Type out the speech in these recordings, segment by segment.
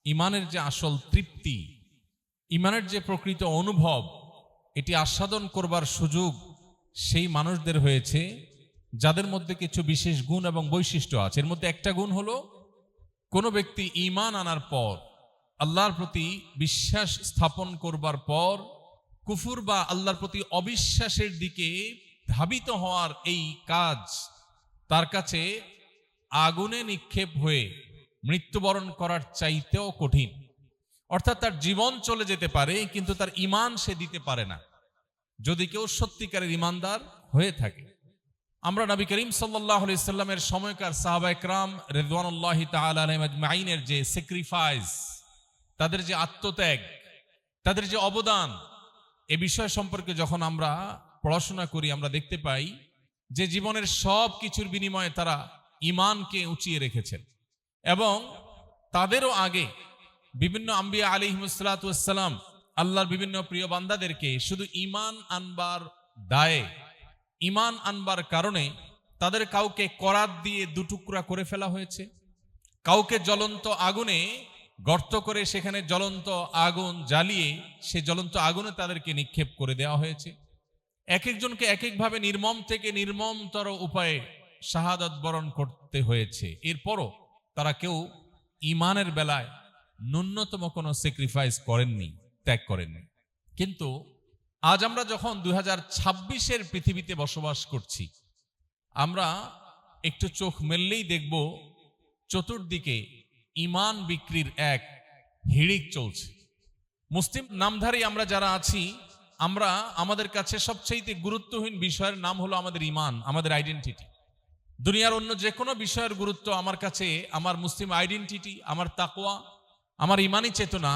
ইমানের যে আসল তৃপ্তি, ইমানের যে প্রকৃত অনুভব, এটি আস্বাদন করবার সুযোগ সেই মানুষদের হয়েছে যাদের মধ্যে কিছু বিশেষ গুণ এবং বৈশিষ্ট্য আছে। এর মধ্যে একটা গুণ হলো, কোনো ব্যক্তি ঈমান আনার পর, আল্লাহর প্রতি বিশ্বাস স্থাপন করবার পর কুফর বা আল্লাহর প্রতি অবিশ্বাসের দিকে ধাবিত হওয়ার এই কাজ তার কাছে আগুনে নিক্ষেপ হয়ে মৃত্যুবরণ করার চাইতেও কঠিন। অর্থাৎ তার জীবন চলে যেতে পারে, কিন্তু তার ঈমান সে দিতে পারে না, যদি কেউ সত্যিকারের ঈমানদার হয়ে থাকে। আমরা নবী করিম সাল্লাল্লাহু আলাইহি সাল্লামের সময়কার সাহাবায়ে কেরাম রিদওয়ানুল্লাহি তাআলা আলাইহিম আজমাইনের যে স্যাক্রিফাইস, তাদের যে আত্মত্যাগ, তাদের যে অবদান, এ বিষয় সম্পর্কে যখন আমরা পড়াশোনা করি, আমরা দেখতে পাই যে জীবনের সব কিছুর বিনিময়ে তারা ঈমানকে উঁচিয়ে রেখেছেন। এবং তাদেরও আগে বিভিন্ন আম্বিয়া আলাইহিমুস সালাতু ওয়াস সালাম আল্লাহর বিভিন্ন প্রিয় বান্দাদেরকে শুধু ঈমান আনবার দায়ে, ঈমান আনবার কারণে তাদের কাউকে করাত দিয়ে দুটুকরা করে ফেলা হয়েছে, কাউকে জ্বলন্ত আগুনে গর্ত করে সেখানে জ্বলন্ত আগুন জ্বালিয়ে সে জ্বলন্ত আগুনে তাদেরকে নিক্ষেপ করে দেওয়া হয়েছে। এক একজনকে এক একভাবে নির্মম থেকে নির্মমতর উপায়ে শাহাদাত বরণ করতে হয়েছে। এরপরও তারা কেউ ঈমানের বেলায় ন্যূনতম কোনো স্যাক্রিফাইস করেননি, ত্যাগ করেননি। কিন্তু আজ আমরা যখন 2026-এর পৃথিবীতে বসবাস করছি, আমরা একটু চোখ মেললেই দেখব চতুর্দিকে ঈমান বিক্রির এক হিড়িক চলছে। মুসলিম নামধারী আমরা যারা আছি, আমরা আমাদের কাছে সবচেয়ে গুরুত্বহীন বিষয়ের নাম হলো আমাদের ঈমান, আমাদের আইডেন্টিটি। দুনিয়ার অন্য যে কোনো বিষয়ের গুরুত্ব আমার কাছে আমার মুসলিম আইডেন্টিটি, আমার তাকওয়া, আমার ঈমানি চেতনা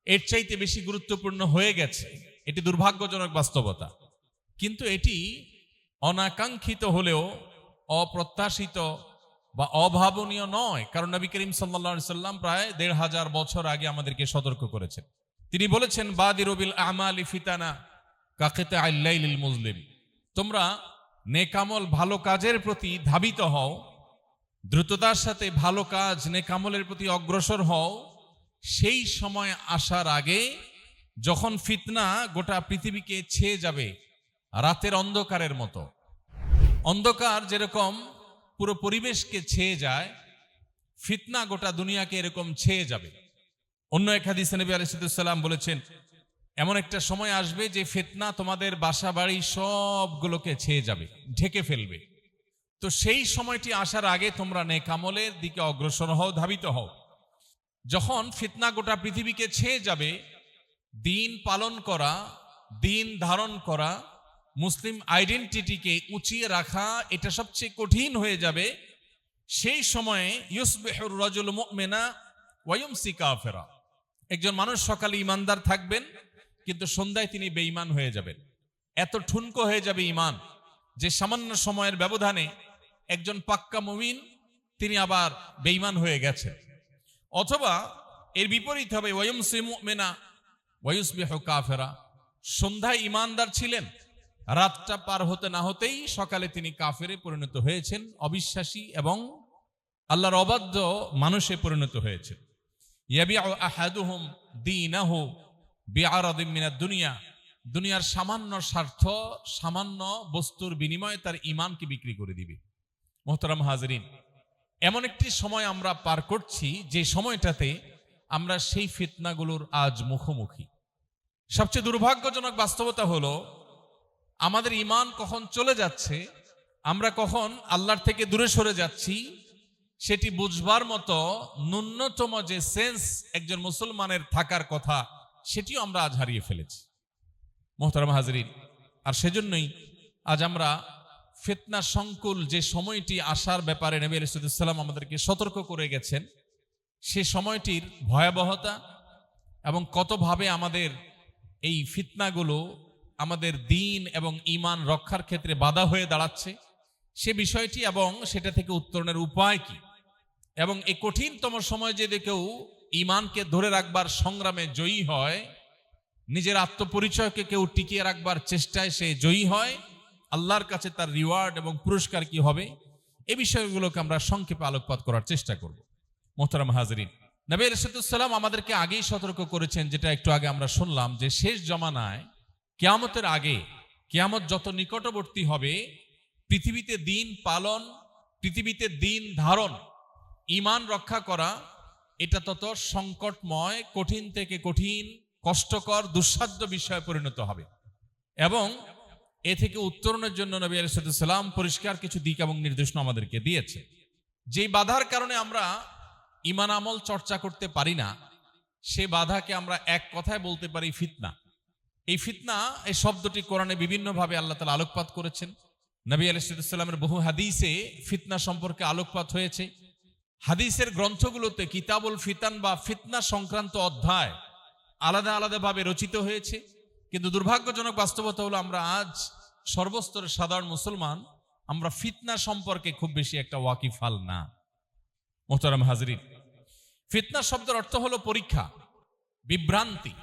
এর চাইতে বেশি গুরুত্বপূর্ণ হয়ে গেছে। এটি দুর্ভাগ্যজনক বাস্তবতা, কিন্তু এটি অনাকাঙ্ক্ষিত হলেও অপ্রত্যাশিত বা অভাবনীয় নয়। কারণ নবী করিম সাল্লাল্লাহু আলাইহি সাল্লাম প্রায় ১৫০০ বছর আগে আমাদেরকে সতর্ক করেছেন। তিনি বলেছেন, বাদিরু বিল আমালি ফিতানা কাকিতাইল লাইলিল মুজলিম, তোমরা নেকামল ভালো কাজের প্রতি ধাবিত হও, দ্রুততার সাথে ভালো কাজ নেকামলের প্রতি অগ্রসর হও সেই সময় আসার আগে, যখন ফিতনা গোটা পৃথিবীকে ছেয়ে যাবে রাতের অন্ধকারের মতো। অন্ধকার যেরকম পুরো পরিবেশকে ছেয়ে যায়, ফিতনা গোটা দুনিয়াকে এরকম ছেয়ে যাবে। অন্য এক হাদিসে নবী আলাইহিস সালাম বলেছেন, এমন একটা সময় আসবে যে ফিতনা তোমাদের বাসা বাড়ি সবগুলোকে ছেয়ে যাবে, ঢেকে ফেলবে। তো সেই সময়টি আসার আগে তোমরা নেকামলের দিকে অগ্রসর হও, ধাবিত হও। যখন ফিতনা গোটা পৃথিবীকে ছেয়ে যাবে, দিন পালন করা, দিন ধারণ করা, মুসলিম আইডেন্টিটিকে উঁচিয়ে রাখা এটা সবচেয়ে কঠিন হয়ে যাবে। সেই সময়ে ইউসবিহুর রাজুল মুমিনা ওয়া ইউমসি কাফিরা, একজন মানুষ সকালে ঈমানদার থাকবেন, কিন্তু সন্ধ্যায় তিনি বেঈমান হয়ে যাবেন। এত ঠুনকো হয়ে যাবে ঈমান যে সামান্য সময়ের ব্যবধানে একজন পাক্কা মুমিন তিনি আবার বেঈমান হয়ে গেছেন। অথবা এর বিপরীত হবে, ওয়া ইউমসি মুমিনা ওয়া ইউসবিহু কাফিরা, সন্ধ্যায় ঈমানদার ছিলেন, রাতটা পার হতে না হতেই সকালে তিনি কাফেরে পরিণত হয়েছেন, অবিশ্বাসী এবং আল্লাহর অবাধ্য মানুষে পরিণত হয়েছেন। ইয়াবিউ আহাদুহুম দীনাহু বিআরাদিন মিনাদ দুনিয়া, দুনিয়ার সামান্য স্বার্থ, সামান্য বস্তুর বিনিময়ে তার ঈমানকে বিক্রি করে দিবে। মুহতারাম হাজরিন, এমন একটি সময় আমরা পার করছি যে সময়টাতে আমরা সেই ফিতনাগুলোর আজ মুখোমুখি। সবচেয়ে দুর্ভাগ্যজনক বাস্তবতা হলো, আমাদের ঈমান কখন চলে যাচ্ছে, আমরা কখন আল্লাহর থেকে দূরে সরে যাচ্ছি, সেটি বুঝবার মতো ন্যূনতম যে সেন্স একজন মুসলমানের থাকার কথা, সেটিও আমরা আজ হারিয়ে ফেলেছি। মুহতারাম হাজরিন, আর সেজন্যই আজ আমরা ফিতনা সংকুল যে সময়টি আসার ব্যাপারে নবী আলাইহিস সালাম আমাদেরকে সতর্ক করে গেছেন, সে সময়টির ভয়াবহতা এবং কতভাবে আমাদের এই ফিতনাগুলো আমাদের দিন এবং ঈমান রক্ষার ক্ষেত্রে বাধা হয়ে দাঁড়াচ্ছে, সে বিষয়টি এবং সেটা থেকে উত্তরণের উপায় কি, এবং এই কঠিনতম সময় যদি কেউ ঈমানকে ধরে রাখবার সংগ্রামে জয়ী হয়, নিজের আত্মপরিচয়কে কেউ টিকিয়ে রাখবার চেষ্টায় সে জয়ী হয়, আল্লাহর কাছে তার রিওয়ার্ড এবং পুরস্কার কি হবে, এই বিষয়গুলোকে আমরা সংক্ষেপে আলোকপাত করার চেষ্টা করব। মুহতারাম হাজরিন, নবী আলাইহিস সালাম আমাদেরকে আগেই সতর্ক করেছেন, যেটা একটু আগে আমরা শুনলাম, যে শেষ জমানায় কিয়ামতের আগে, কিয়ামত যত নিকটবর্তী হবে, পৃথিবীতে দিন পালন, পৃথিবীতে দিন ধারণ, ঈমান রক্ষা করা, এটা তত সংকটময়, কঠিন থেকে কঠিন, কষ্টকর, দুঃসাধ্য বিষয়ে পরিণত হবে। এবং এ থেকে উত্তরণের জন্য নবী আলাইহিস সালাম পরিষ্কার কিছু দিক এবং নির্দেশনা আমাদেরকে দিয়েছে। যেই বাধার কারণে আমরা ঈমান আমল চর্চা করতে পারি না, সে বাধাকে আমরা এক কথায় বলতে পারি ফিতনা। এই ফিতনা, এই শব্দটি কোরআনে বিভিন্নভাবে আল্লাহ তাআলা আলোকপাত করেছেন। নবী আলাইহিস সালামের বহু হাদিসে ফিতনা সম্পর্কে আলোকপাত হয়েছে। হাদিসের গ্রন্থগুলোতে কিতাবুল ফিতান বা ফিতনা সংক্রান্ত অধ্যায় আলাদা আলাদাভাবে রচিত হয়েছে। কিন্তু দুর্ভাগ্যজনক বাস্তবতা হলো, আমরা আজ সর্বস্তরের সাধারণ মুসলমান আমরা ফিতনা সম্পর্কে খুব বেশি একটা ওয়াকিফাল না। মোহতারাম হাজরিন, ফিতনা শব্দের অর্থ হলো পরীক্ষা, বিভ্রান্তি,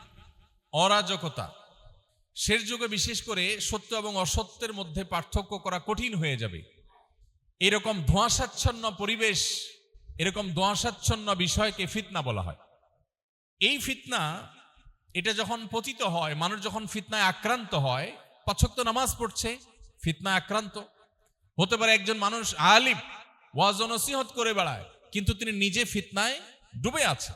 অরাজকতা। শেষ যুগে বিশেষ করে সত্য এবং অসত্যের মধ্যে পার্থক্য করা কঠিন হয়ে যাবে। এরকম ধোঁয়াশাচ্ছন্ন পরিবেশ, এরকম ধোঁয়াশাচ্ছন্ন বিষয়কে ফিতনা বলা হয়। এই ফিতনা, এটা যখন পতিত হয়, মানুষ যখন ফিতনায় আক্রান্ত হয়, ৫ ওয়াক্ত নামাজ পড়ছে, ফিতনায় আক্রান্ত হতে পারে। একজন মানুষ আলিম, ওয়াজ ও নসিহত করে বেড়ায়, কিন্তু তিনি নিজে ফিতনায় ডুবে আছে।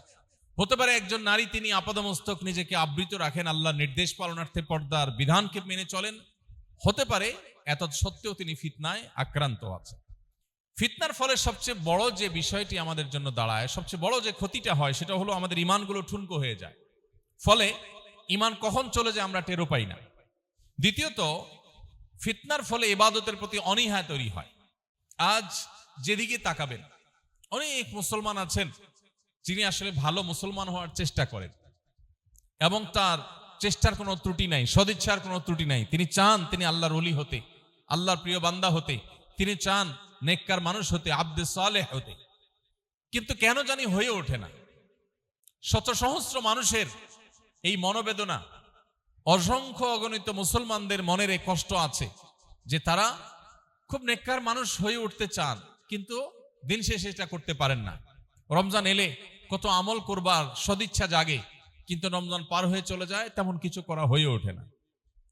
হতে পারে একজন নারী, তিনি আপাদমস্তক নিজেকে আবৃত রাখেন, আল্লাহর নির্দেশ পালনার্থে পর্দার বিধানকে মেনে চলেন। হতে পারে এত সত্ত্বেও তিনি ফিতনায় আক্রান্ত আছেন। ফিতনার ফলে সবচেয়ে বড় যে বিষয়টি আমাদের জন্য দাঁড়ায়, সবচেয়ে বড় যে ক্ষতিটা হয়, সেটা হলো আমাদের ঈমানগুলো ঠুনকো হয়ে যায়। ফলে ঈমান কখন চলে যায় আমরা টেরও পাই না। দ্বিতীয়ত, ফিতনার ফলে ইবাদতের প্রতি অনীহা তৈরি হয়। আজ যেদিকে তাকাবেন, অনেক মুসলমান আছেন যিনি আসলে ভালো মুসলমান হওয়ার চেষ্টা করেন এবং তার চেষ্টার কোনো ত্রুটি নাই, সদিচ্ছার কোনো ত্রুটি নাই। তিনি চান তিনি আল্লাহর ওলি হতে, আল্লাহর প্রিয় বান্দা হতে, তিনি চান নেককার মানুষ হতে, আব্দে সালেহ হতে, কিন্তু কেন জানি হয়ে ওঠে না। শত সহস্র মানুষের এই মনোবেদনা, অসংখ্য অগণিত মুসলমানদের মনের এই কষ্ট আছে যে তারা খুব নেককার মানুষ হয়ে উঠতে চান, কিন্তু দিন শেষে এটা করতে পারেন না। রমজান এলে কত আমল করবার সদিচ্ছা জাগে, কিন্তু রমজান পার হয়ে চলে যায়, তেমন কিছু করা হয়ে ওঠে না।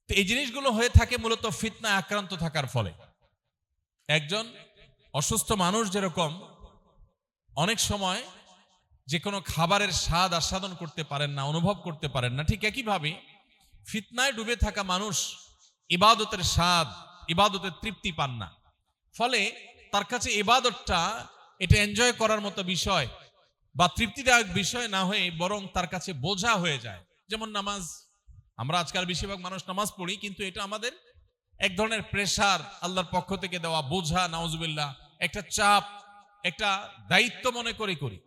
তো এই জিনিসগুলো হয়ে থাকে মূলত ফিতনায় আক্রান্ত থাকার ফলে। একজন অসুস্থ মানুষ যেরকম অনেক সময় যে কোনো খাবারের স্বাদ আস্বাদন করতে পারেন না, অনুভব করতে পারেন না, ঠিক একইভাবে ফিতনায় ডুবে থাকা মানুষ ইবাদতের স্বাদ, ইবাদতের তৃপ্তি পান না। ফলে তার কাছে ইবাদতটা এটা এনজয় করার মতো বিষয় বা তৃপ্তিদায়ক বিষয় না হয়ে বরং তার কাছে বোঝা হয়ে যায়। যেমন নামাজ, আমরা আজকাল বেশিরভাগ মানুষ নামাজ পড়ি, কিন্তু এটা আমাদের এক ধরনের প্রেসার, আল্লাহর পক্ষ থেকে দেওয়া বোঝা, নাউজুবিল্লাহ, একটা চাপ, একটা দায়িত্ব মনে করি।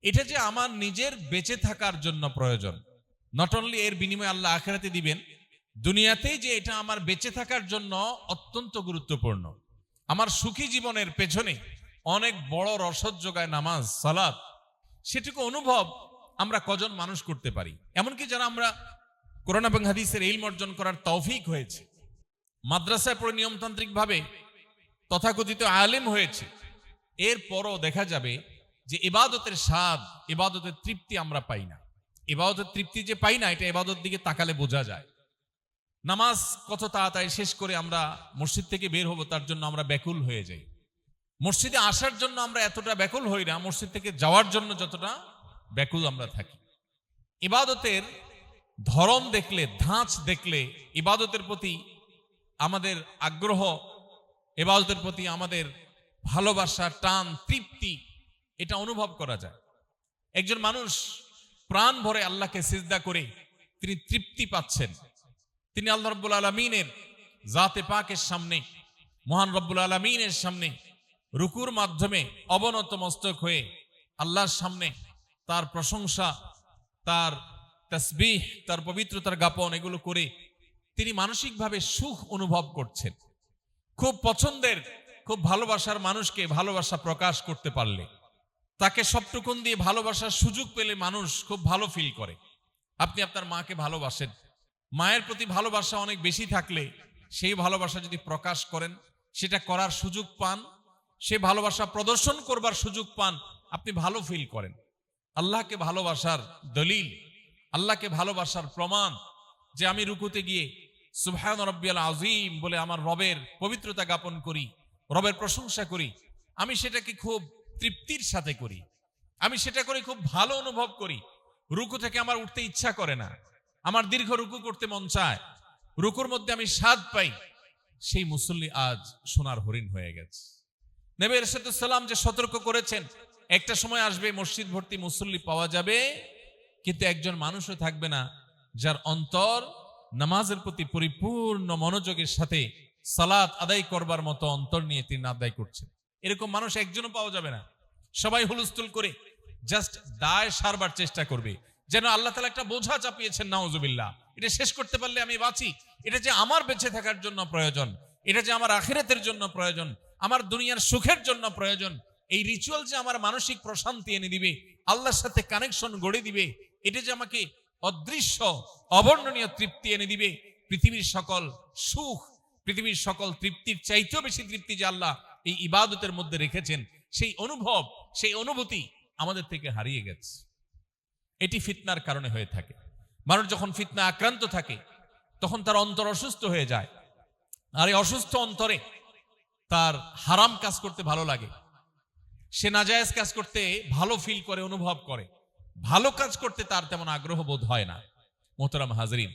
এটা যে আমার নিজের বেঁচে থাকার জন্য প্রয়োজন, নট অনলি এর বিনিময়ে আল্লাহ আখিরাতে দিবেন, দুনিয়াতেই যে এটা আমার বেঁচে থাকার জন্য অত্যন্ত গুরুত্বপূর্ণ। আমার সুখী জীবনের পেছনে অনেক বড় রসদ যোগায় নামাজ, সালাত। সেটুকু অনুভব আমরা কজন মানুষ করতে পারি? এমনকি যারা আমরা কোরআন এবং হাদিসের ইলম অর্জন করার তৌফিক হয়েছে, মাদ্রাসায় পড়ে নিয়মতান্ত্রিক ভাবে তথাকথিত আলেম হয়েছে, এরপরও দেখা যাবে যে ইবাদতের স্বাদ, ইবাদতের তৃপ্তি আমরা পাই না। ইবাদতের তৃপ্তি যে পাই না, এটা ইবাদত দিকে তাকালে বোঝা যায়। নামাজ কত তাড়াতাড়ি শেষ করে আমরা মসজিদ থেকে বের হব, তার জন্য আমরা ব্যাকুল হয়ে যাই। মসজিদে আসার জন্য আমরা এতটা ব্যাকুল হই না, মসজিদ থেকে যাওয়ার জন্য যতটা ব্যাকুল আমরা থাকি। ইবাদতের ধরন দেখলে, ধাঁচ দেখলে, ইবাদতের প্রতি আমাদের আগ্রহ, ইবাদতের প্রতি আমাদের ভালোবাসা, টান, তৃপ্তি, এটা অনুভব করা যায়। একজন মানুষ প্রাণ ভরে আল্লাহকে সিজদা করে তিনি তৃপ্তি পাচ্ছেন, তিনি আল্লাহ রাব্বুল আলামিনের জাতে পাকের সামনে, মহান রব্বুল আলামিনের সামনে রুকুর মাধ্যমে অবনত মস্তক হয়ে আল্লাহর সামনে তার প্রশংসা, তার তাসবিহ, তার পবিত্রতার জ্ঞাপন এগুলো করে তিনি মানসিকভাবে সুখ অনুভব করছেন। খুব পছন্দের, খুব ভালোবাসার মানুষকে ভালোবাসা প্রকাশ করতে পারলে, তাকে সবটুকুন দিয়ে ভালোবাসার সুযোগ পেলে মানুষ খুব ভালো ফিল করে। আপনি আপনার মাকে ভালোবাসেন, মায়ের প্রতি ভালোবাসা অনেক বেশি থাকলে সেই ভালোবাসা যদি প্রকাশ করেন, সেটা করার সুযোগ পান, সে ভালোবাসা প্রদর্শন করবার সুযোগ পান, আপনি ভালো ফিল করেন। আল্লাহকে ভালোবাসার দলিল, আল্লাহকে ভালোবাসার প্রমাণ যে আমি রুকুতে গিয়ে সুবহান রাব্বিয়াল আযীম বলে আমার রবের পবিত্রতা জ্ঞাপন করি, রবের প্রশংসা করি। আমি সেটাকে খুব তৃপ্তির সাথে করি, আমি সেটা করে খুব ভালো অনুভব করি। রুকু থেকে আমার উঠতে ইচ্ছা করে না, আমার দীর্ঘ রুকু করতে মন চায়, রুকুর মধ্যে আমি স্বাদ পাই। সেই মুসল্লি আজ সোনার হরিণ হয়ে গেছে। নবী ইরশাদুস সালাম যে সতর্ক করেছেন, একটা সময় আসবে মসজিদ ভর্তি মুসল্লি পাওয়া যাবে, কিন্তু একজন মানুষও থাকবে না যার অন্তর নামাজের প্রতি পরিপূর্ণ মনোযোগের সাথে সালাত আদায় করবার মতো অন্তর নিয়ে তিনি আদায় করছেন। এরকম মানুষ একজনও পাওয়া যাবে না। সবাই হুলস্থুল করে জাস্ট দায় সারবার চেষ্টা করবে, যেন আল্লাহ তাআলা একটা বোঝা চাপিয়েছেন, নাউজুবিল্লাহ, এটা শেষ করতে পারলে আমি বাঁচি, এটা যে আমার বেঁচে থাকার জন্য প্রয়োজন, এটা যে আমার আখিরাতের জন্য প্রয়োজন, আমার দুনিয়ার সুখের জন্য প্রয়োজন, এই রিচুয়াল যে আমার মানসিক প্রশান্তি এনে দিবে, আল্লাহর সাথে কানেকশন গড়ে দিবে, এটা যে আমাকে অদৃশ্য অবর্ণনীয় তৃপ্তি এনে দিবে, পৃথিবীর সকল সুখ, পৃথিবীর সকল তৃপ্তির চাইতেও বেশি তৃপ্তি যে আল্লাহ এই ইবাদতের মধ্যে রেখেছেন, সেই অনুভব, সেই অনুভূতি আমাদের থেকে হারিয়ে গেছে। এটি ফিতনার কারণে হয়ে থাকে। মানুষ যখন ফিতনা আক্রান্ত থাকে তখন তার অন্তর অসুস্থ হয়ে যায়, আর এই অসুস্থ অন্তরে তার হারাম কাজ করতে ভালো লাগে, সে নাজায়েজ কাজ করতে ভালো ফিল করে, অনুভব করে, ভালো কাজ করতে তার তেমন আগ্রহ বোধ হয় না। মোহতারাম হাজরিন,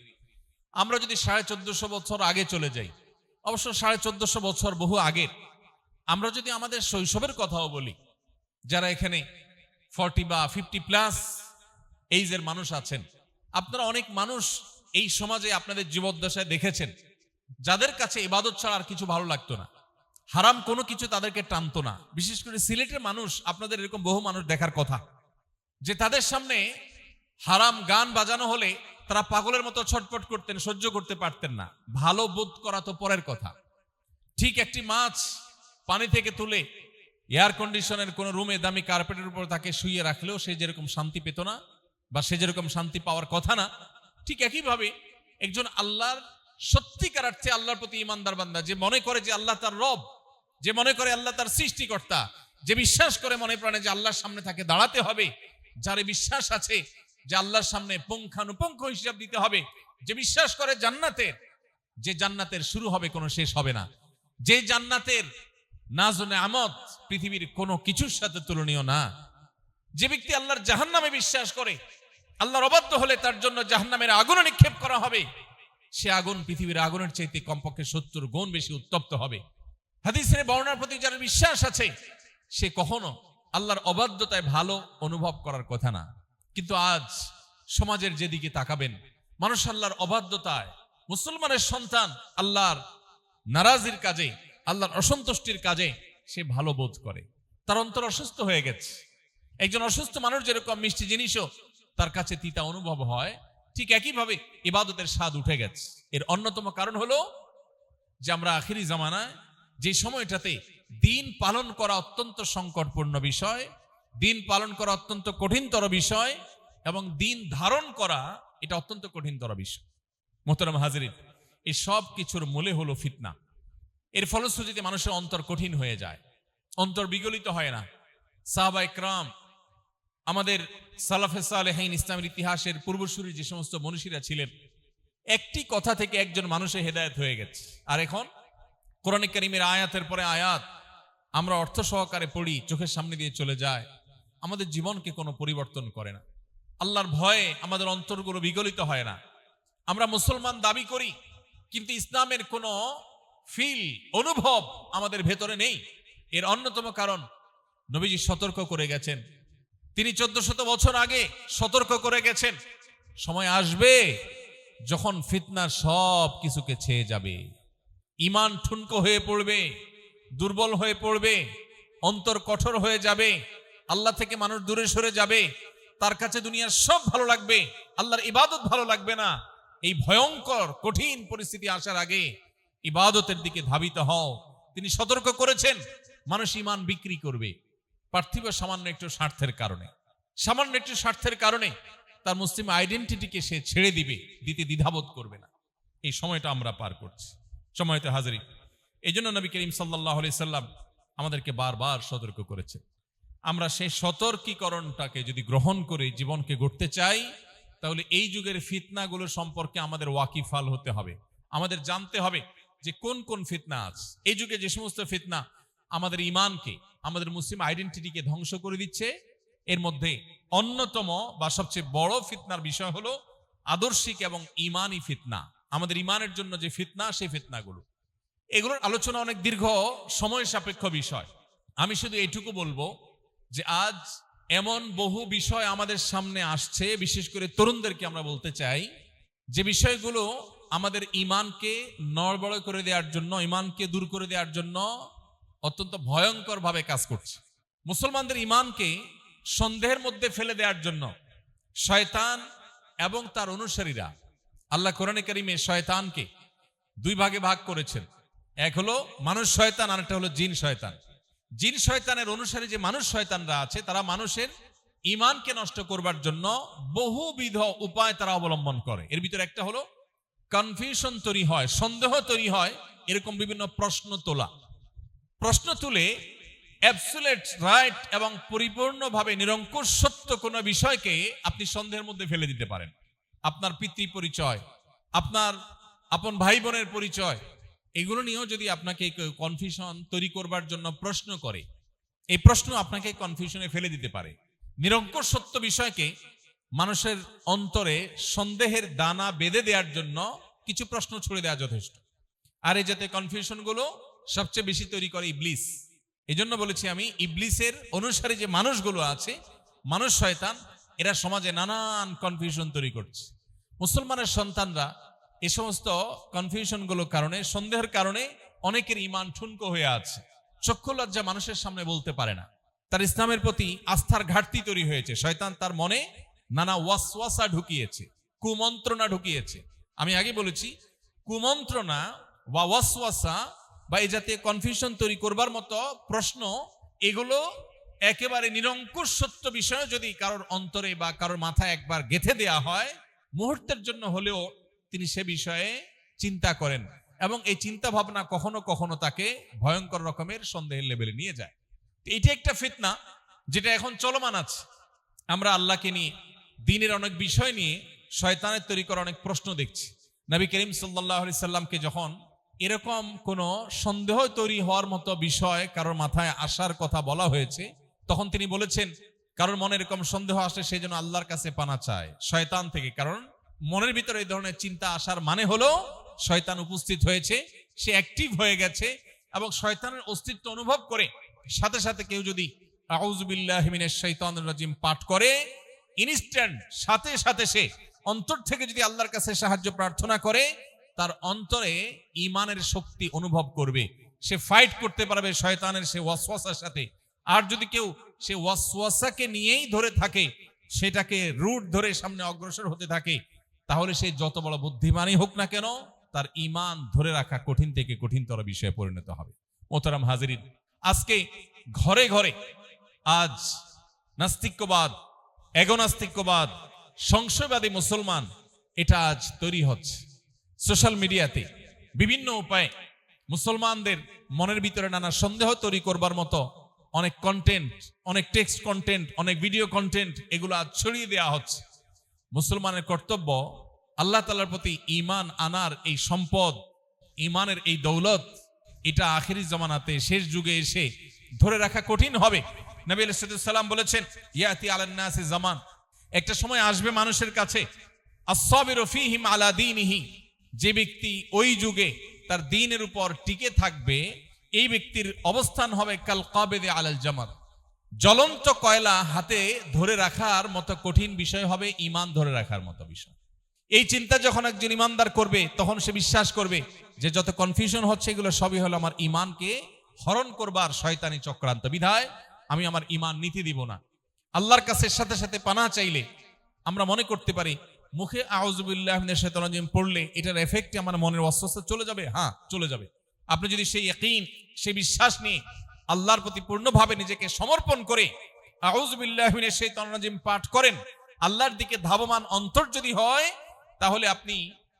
আমরা যদি 1450 বছর আগে চলে যাই, অবশ্য 1450 বছর বহু আগের, আমরা যদি আমাদের শৈশবের কথাও বলি, যারা এখানে 40 বা 50+ এইজের মানুষ আছেন, আপনারা অনেক মানুষ এই সমাজে আপনাদের জীবদ্দশায় দেখেছেন যাদের কাছে ইবাদত ছাড়া আর কিছু ভালো লাগতো না, হারাম কোনো কিছু তাদেরকে টানতো না। বিশেষ করে সিলেটের মানুষ, আপনাদের এরকম বহু মানুষ দেখার কথা, যে তাদের সামনে হারাম গান বাজানো হলে তারা পাগলের মতো ছটফট করতেন, সহ্য করতে পারতেন না। ভালো বোধ করা তো পরের কথা, ঠিক একটি মাছ পানি থেকে তুলে এয়ার কন্ডিশনের কোন রুমে দামি কার্পেটের উপর তাকে শুইয়ে রাখলেও সে যেরকম শান্তি পেত না, বা সে যেরকম শান্তি পাওয়ার কথা না, ঠিক একইভাবে একজন আল্লাহর সত্যিকার অর্থে আল্লাহর প্রতি ইমানদার বান্দা, যে মনে করে যে আল্লাহ তার রব, যে মনে করে আল্লাহ তার সৃষ্টিকর্তা, যে বিশ্বাস করে মনে প্রাণে যে আল্লাহর সামনে তাকে দাঁড়াতে হবে, যার বিশ্বাস আছে যে আল্লাহর সামনে পুঙ্খানুপুঙ্খ হিসাব দিতে হবে, যে বিশ্বাস করে যে জান্নাতের শুরু হবে, কোনো শেষ হবে না, যে জান্নাতের নাজ ও নেয়ামত পৃথিবীর কোনো কিছুর সাথে তুলনীয় না, যে ব্যক্তি আল্লাহর জাহান্নামে বিশ্বাস করে, আল্লাহর অবাধ্য হলে তার জন্য জাহান্নামের আগুন নিক্ষেপ করা হবে, সে আগুন পৃথিবীর আগুনের চাইতে কমপক্ষে 70 গুণ বেশি উত্তপ্ত হবে। হাদিসের বর্ণনার প্রতি যার বিশ্বাস আছে, সে কখনো আল্লাহর অবাধ্যতায় ভালো অনুভব করার কথা না। কিন্তু আজ সমাজের যেদিকে তাকাবেন, মানুষ আল্লাহর অবাধ্যতায়, মুসলমানের সন্তান আল্লাহর নারাজির কাজে, আল্লাহর অসন্তুষ্টির কাজে সে ভালো বোধ করে, তার অন্তর অসুস্থ হয়ে গেছে। একজন অসুস্থ মানুষ যেরকম মিষ্টি জিনিসও তার কাছে তিতা অনুভব হয়, ঠিক একইভাবে ইবাদতের স্বাদ উঠে গেছে। এর অন্যতম কারণ হলো যে আমরা আখিরি জামানায়, যে সময়টাতে দিন পালন করা অত্যন্ত সংকটপূর্ণ বিষয়, দিন পালন করা অত্যন্ত কঠিনতর বিষয়, এবং দিন ধারণ করা এটা অত্যন্ত কঠিনতর বিষয়। মোহতারাম হাজরিন, এই সব কিছুর মূলে হলো ফিতনা। এর ফলশ্রুতিতে মানুষের অন্তর কঠিন হয়ে যায়, অন্তর বিগলিত হয় না। সাহাবায়ে কেরাম, আমাদের সালাফে সালেহিন, ইসলামের ইতিহাসের পূর্বসূরি যে সমস্ত মনীষীরা ছিলেন, একটি কথা থেকে একজন মানুষের হেদায়েত হয়ে গেছে। আর এখন কোরআনে কারীমের আয়াতের পরে আয়াত আমরা অর্থ সহকারে পড়ি, চোখের সামনে দিয়ে চলে যায়, আমাদের জীবনকে কোনো পরিবর্তন করে না। আল্লাহর ভয়ে আমাদের অন্তরগুলো বিগলিত হয় না। আমরা মুসলমান দাবি করি, কিন্তু ইসলামের কোনো ফিল, অনুভব আমাদের ভেতরে নেই। এর অন্যতম কারণ নবীজি সতর্ক করে গেছেন। তিনি 1400 বছর আগে সতর্ক করে গেছেন, সময় আসবে যখন ফিতনা সব কিছুকে ছেয়ে যাবে, ঈমান ঠুনকো হয়ে পড়বে, দুর্বল হয়ে পড়বে, অন্তর কঠোর হয়ে যাবে, আল্লাহ থেকে মানুষ দূরে সরে যাবে, তার কাছে দুনিয়ার সব ভালো লাগবে, আল্লাহর ইবাদত ভালো লাগবে না। এই ভয়ঙ্কর কঠিন পরিস্থিতি আসার আগে ইবাদতের দিকে ধাবিত হও। তিনি সতর্ক করেছেন, মানুষ ঈমান বিক্রি করবে পার্থিব সামান্য একটু স্বার্থের কারণে, সামান্য একটু স্বার্থের কারণে তার মুসলিম আইডেন্টিটিকে সে ছেড়ে দিতে দ্বিধাবোধ করবে না। এই সময়টা আমরা পার করছি। সময়তে হাজিরি, এই জন্য নবী করিম সাল্লাল্লাহু আলাইহি সাল্লাম আমাদেরকে বারবার সতর্ক করেছেন। আমরা সেই সতর্কীকরণটাকে যদি গ্রহণ করে জীবনকে গড়তে চাই, তাহলে এই যুগের ফিতনাগুলো সম্পর্কে আমাদের ওয়াকিফাল হতে হবে। আমাদের জানতে হবে যে কোন কোন ফিতনা আছে। এই যুগে যে সমস্ত ফিতনা আমাদের ইমানকে, আমাদের মুসলিম আইডেন্টিটিকে ধ্বংস করে দিচ্ছে, এর মধ্যে অন্যতম বা সবচেয়ে বড় ফিতনার বিষয় হলো আদর্শিক এবং ইমানি ফিতনা। আমাদের ইমানের জন্য যে ফিতনা, সেই ফিতনাগুলো, এগুলোর আলোচনা অনেক দীর্ঘ সময় সাপেক্ষ বিষয়। আমি শুধু এইটুকু বলবো যে আজ এমন বহু বিষয় আমাদের সামনে আসছে, বিশেষ করে তরুণদেরকে আমরা বলতে চাই, যে বিষয়গুলো আমাদের ইমানকে নড়বড় করে দেওয়ার জন্য, ইমানকে দূর করে দেওয়ার জন্য অত্যন্ত ভয়ঙ্কর ভাবে কাজ করছে। মুসলমানদের ইমানকে সন্দেহের মধ্যে ফেলে দেওয়ার জন্য শয়তান এবং তার অনুসারীরা, আল্লাহ কোরআনে কারিমে শয়তানকে দুই ভাগে ভাগ করেছেন। এক হলো মানুষ শয়তান, আর একটা হলো জিন শয়তান। জিন শয়তানের অনুসারী যে মানুষ শয়তানরা আছে, তারা মানুষের ইমানকে নষ্ট করবার জন্য বহুবিধ উপায় তারা অবলম্বন করে। এর ভিতরে একটা হলো কনফিউশন তৈরি হয়, সন্দেহ তৈরি হয়, এরকম বিভিন্ন প্রশ্ন তোলা। প্রশ্ন তুলে অ্যাবসোলিউট রাইট এবং পরিপূর্ণভাবে নিরঙ্কুশ সত্য কোনো বিষয়কে আপনি সন্দেহের মধ্যে ফেলে দিতে পারেন। আপনার পিতৃ পরিচয়, আপনার আপন ভাই বোনের পরিচয়, এগুলো নিয়েও যদি আপনাকে কনফিউশন তৈরি করবার জন্য প্রশ্ন করে, এই প্রশ্ন আপনাকে কনফিউশনে ফেলে দিতে পারে। নিরঙ্কুশ সত্য বিষয়কে মানুষের অন্তরে সন্দেহের দানা বেঁধে দেওয়ার জন্য কিছু প্রশ্ন ছুড়ে দেওয়া যথেষ্ট। আর এই যাতে কনফিউশনগুলো সবচেয়ে বেশি তৈরি করে ইবলিস। এই জন্য বলেছি আমি, ইবলিসের অনুসারী যে মানুষগুলো আছে, মানুষ শয়তান, এরা সমাজে নানান কনফিউশন তৈরি করছে। মুসলমানের সন্তানরা এই সমস্ত কনফিউশনগুলোর কারণে, সন্দেহের কারণে অনেকের ইমান ঠুনকো হয়ে আছে। চক্ষু লজ্জা মানুষের সামনে বলতে পারে না। তার ইসলামের প্রতি আস্থার ঘাটতি তৈরি হয়েছে। শয়তান তার মনে নানা ওয়াসওয়াসা ঢুকিয়েছে, কুমন্ত্রণা ঢুকিয়েছে। আমি আগে বলেছি, কুমন্ত্রণা বা ওয়াসওয়াসা বা এই জাতীয় কনফিউশন তৈরি করবার মতো প্রশ্ন, এগুলো একেবারে নিরঙ্কুশ সত্য বিষয় যদি কারোর অন্তরে বা কারোর মাথায় একবার গেঁথে দেয়া হয়, মুহূর্তের জন্য হলেও তিনি সে বিষয়ে চিন্তা করেন, এবং এই চিন্তা ভাবনা কখনো কখনো তাকে ভয়ঙ্কর রকমের সন্দেহের লেভেলে নিয়ে যায়। এটা একটা ফিতনা যেটা এখন চলমান আছে। আমরা আল্লাহকে নিয়ে, দ্বীনের অনেক বিষয় নিয়ে শয়তানের তৈরি করা অনেক প্রশ্ন দেখছি। নবী করিম সাল্লাল্লাহু আলাইহি সাল্লামকে যখন এরকম কোনো সন্দেহ তৈরি হওয়ার মতো বিষয় কারোর মাথায় আসার কথা বলা হয়েছে, তখন তিনি বলেছেন, কারোর মনে এরকম সন্দেহ আসলে সেই জন্য আল্লাহর কাছে পানা চায় শয়তান থেকে। কারণ মনের ভিতরে এই ধরনের চিন্তা আসার মানে হলো শয়তান উপস্থিত হয়েছে, সে অ্যাক্টিভ হয়ে গেছে, এবং শয়তানের অস্তিত্ব অনুভব করে সাথে সাথে কেউ যদি আউযু বিল্লাহি মিনাশ শাইতানির রাজিম পাঠ করে, ইনস্ট্যান্ট সাথে সাথে সে অন্তর থেকে যদি আল্লাহর কাছে সাহায্য প্রার্থনা করে, তার অন্তরে ইমানের শক্তি অনুভব করবে, সে ফাইট করতে পারবে শয়তানের সে ওয়াসওয়াসার সাথে। আর যদি কেউ সে ওয়াসওয়াসাকে নিয়েই ধরে থাকে, সেটাকে রুট ধরে সামনে অগ্রসর হতে থাকে, তাহলে সে যত বড় বুদ্ধিমানই হোক না কেন, তার ইমান ধরে রাখা কঠিন থেকে কঠিনতর বিষয়ে পরিণত হবে। মোহতারাম হাজিরিন, আজকে ঘরে ঘরে আজ নাস্তিক্যবাদ, এগোনাস্তিক্যবাদ, সংশয়বাদী মুসলমান, এটা আজ তৈরি হচ্ছে। সোশ্যাল মিডিয়াতে বিভিন্ন উপায়ে মুসলমানদের মনের ভিতরে নানা সন্দেহ তৈরি করবার মতো অনেক কন্টেন্ট, অনেক টেক্সট কন্টেন্ট, অনেক ভিডিও কন্টেন্ট, এগুলো আজ ছড়িয়ে দেওয়া হচ্ছে। মুসলমানের কর্তব্য আল্লাহ তাআলার প্রতি ঈমান আনার এই সম্পদ, ঈমানের এই দৌলত, এটা আখিরি জামানাতে শেষ যুগে এসে ধরে রাখা কঠিন হবে। নবী আলাইহিস সালাম বলেছেন, ইয়াতি আলান নাসি জামান, একটা সময় আসবে মানুষের কাছে, আস-সাবিরু ফীহিম আলা দীনিহি, যে ব্যক্তি ওই যুগে তার দ্বীনের উপর টিকে থাকবে, এই ব্যক্তির অবস্থান হবে কাল কাবিদি আলাল জামার, জ্বলন্ত কয়লা হাতে ধরে রাখার মতো কঠিন বিষয় হবে ঈমান ধরে রাখার মতো বিষয়। এই চিন্তা যখন একজন ঈমানদার করবে, তখন সে বিশ্বাস করবে যে যত কনফিউশন হচ্ছে এগুলো সবই হলো আমার ঈমানকে হরণ করবার শয়তানি চক্রান্ত। বিধায় আমি আমার ঈমান নিতে দিব না। আল্লাহর কাছে সাথে সাথে পানাহ চাইলে আমরা মনে করতে পারি মুখে আউযু বিল্লাহি মিনাশ শাইতানির রাজিম পড়লে এটার এফেক্টে আমার মনের ওয়াসওয়াসা চলে যাবে। হ্যাঁ, চলে যাবে। আপনি যদি সেই ইয়াকিন, সেই বিশ্বাস নিয়ে আল্লাহর প্রতি পূর্ণভাবে নিজেকে সমর্পণ করে আউযু বিল্লাহি মিনাশ শাইতানির রাজিম পাঠ করেন, আল্লাহর দিকে ধাবমান অন্তর যদি হয়, তাহলে আপনি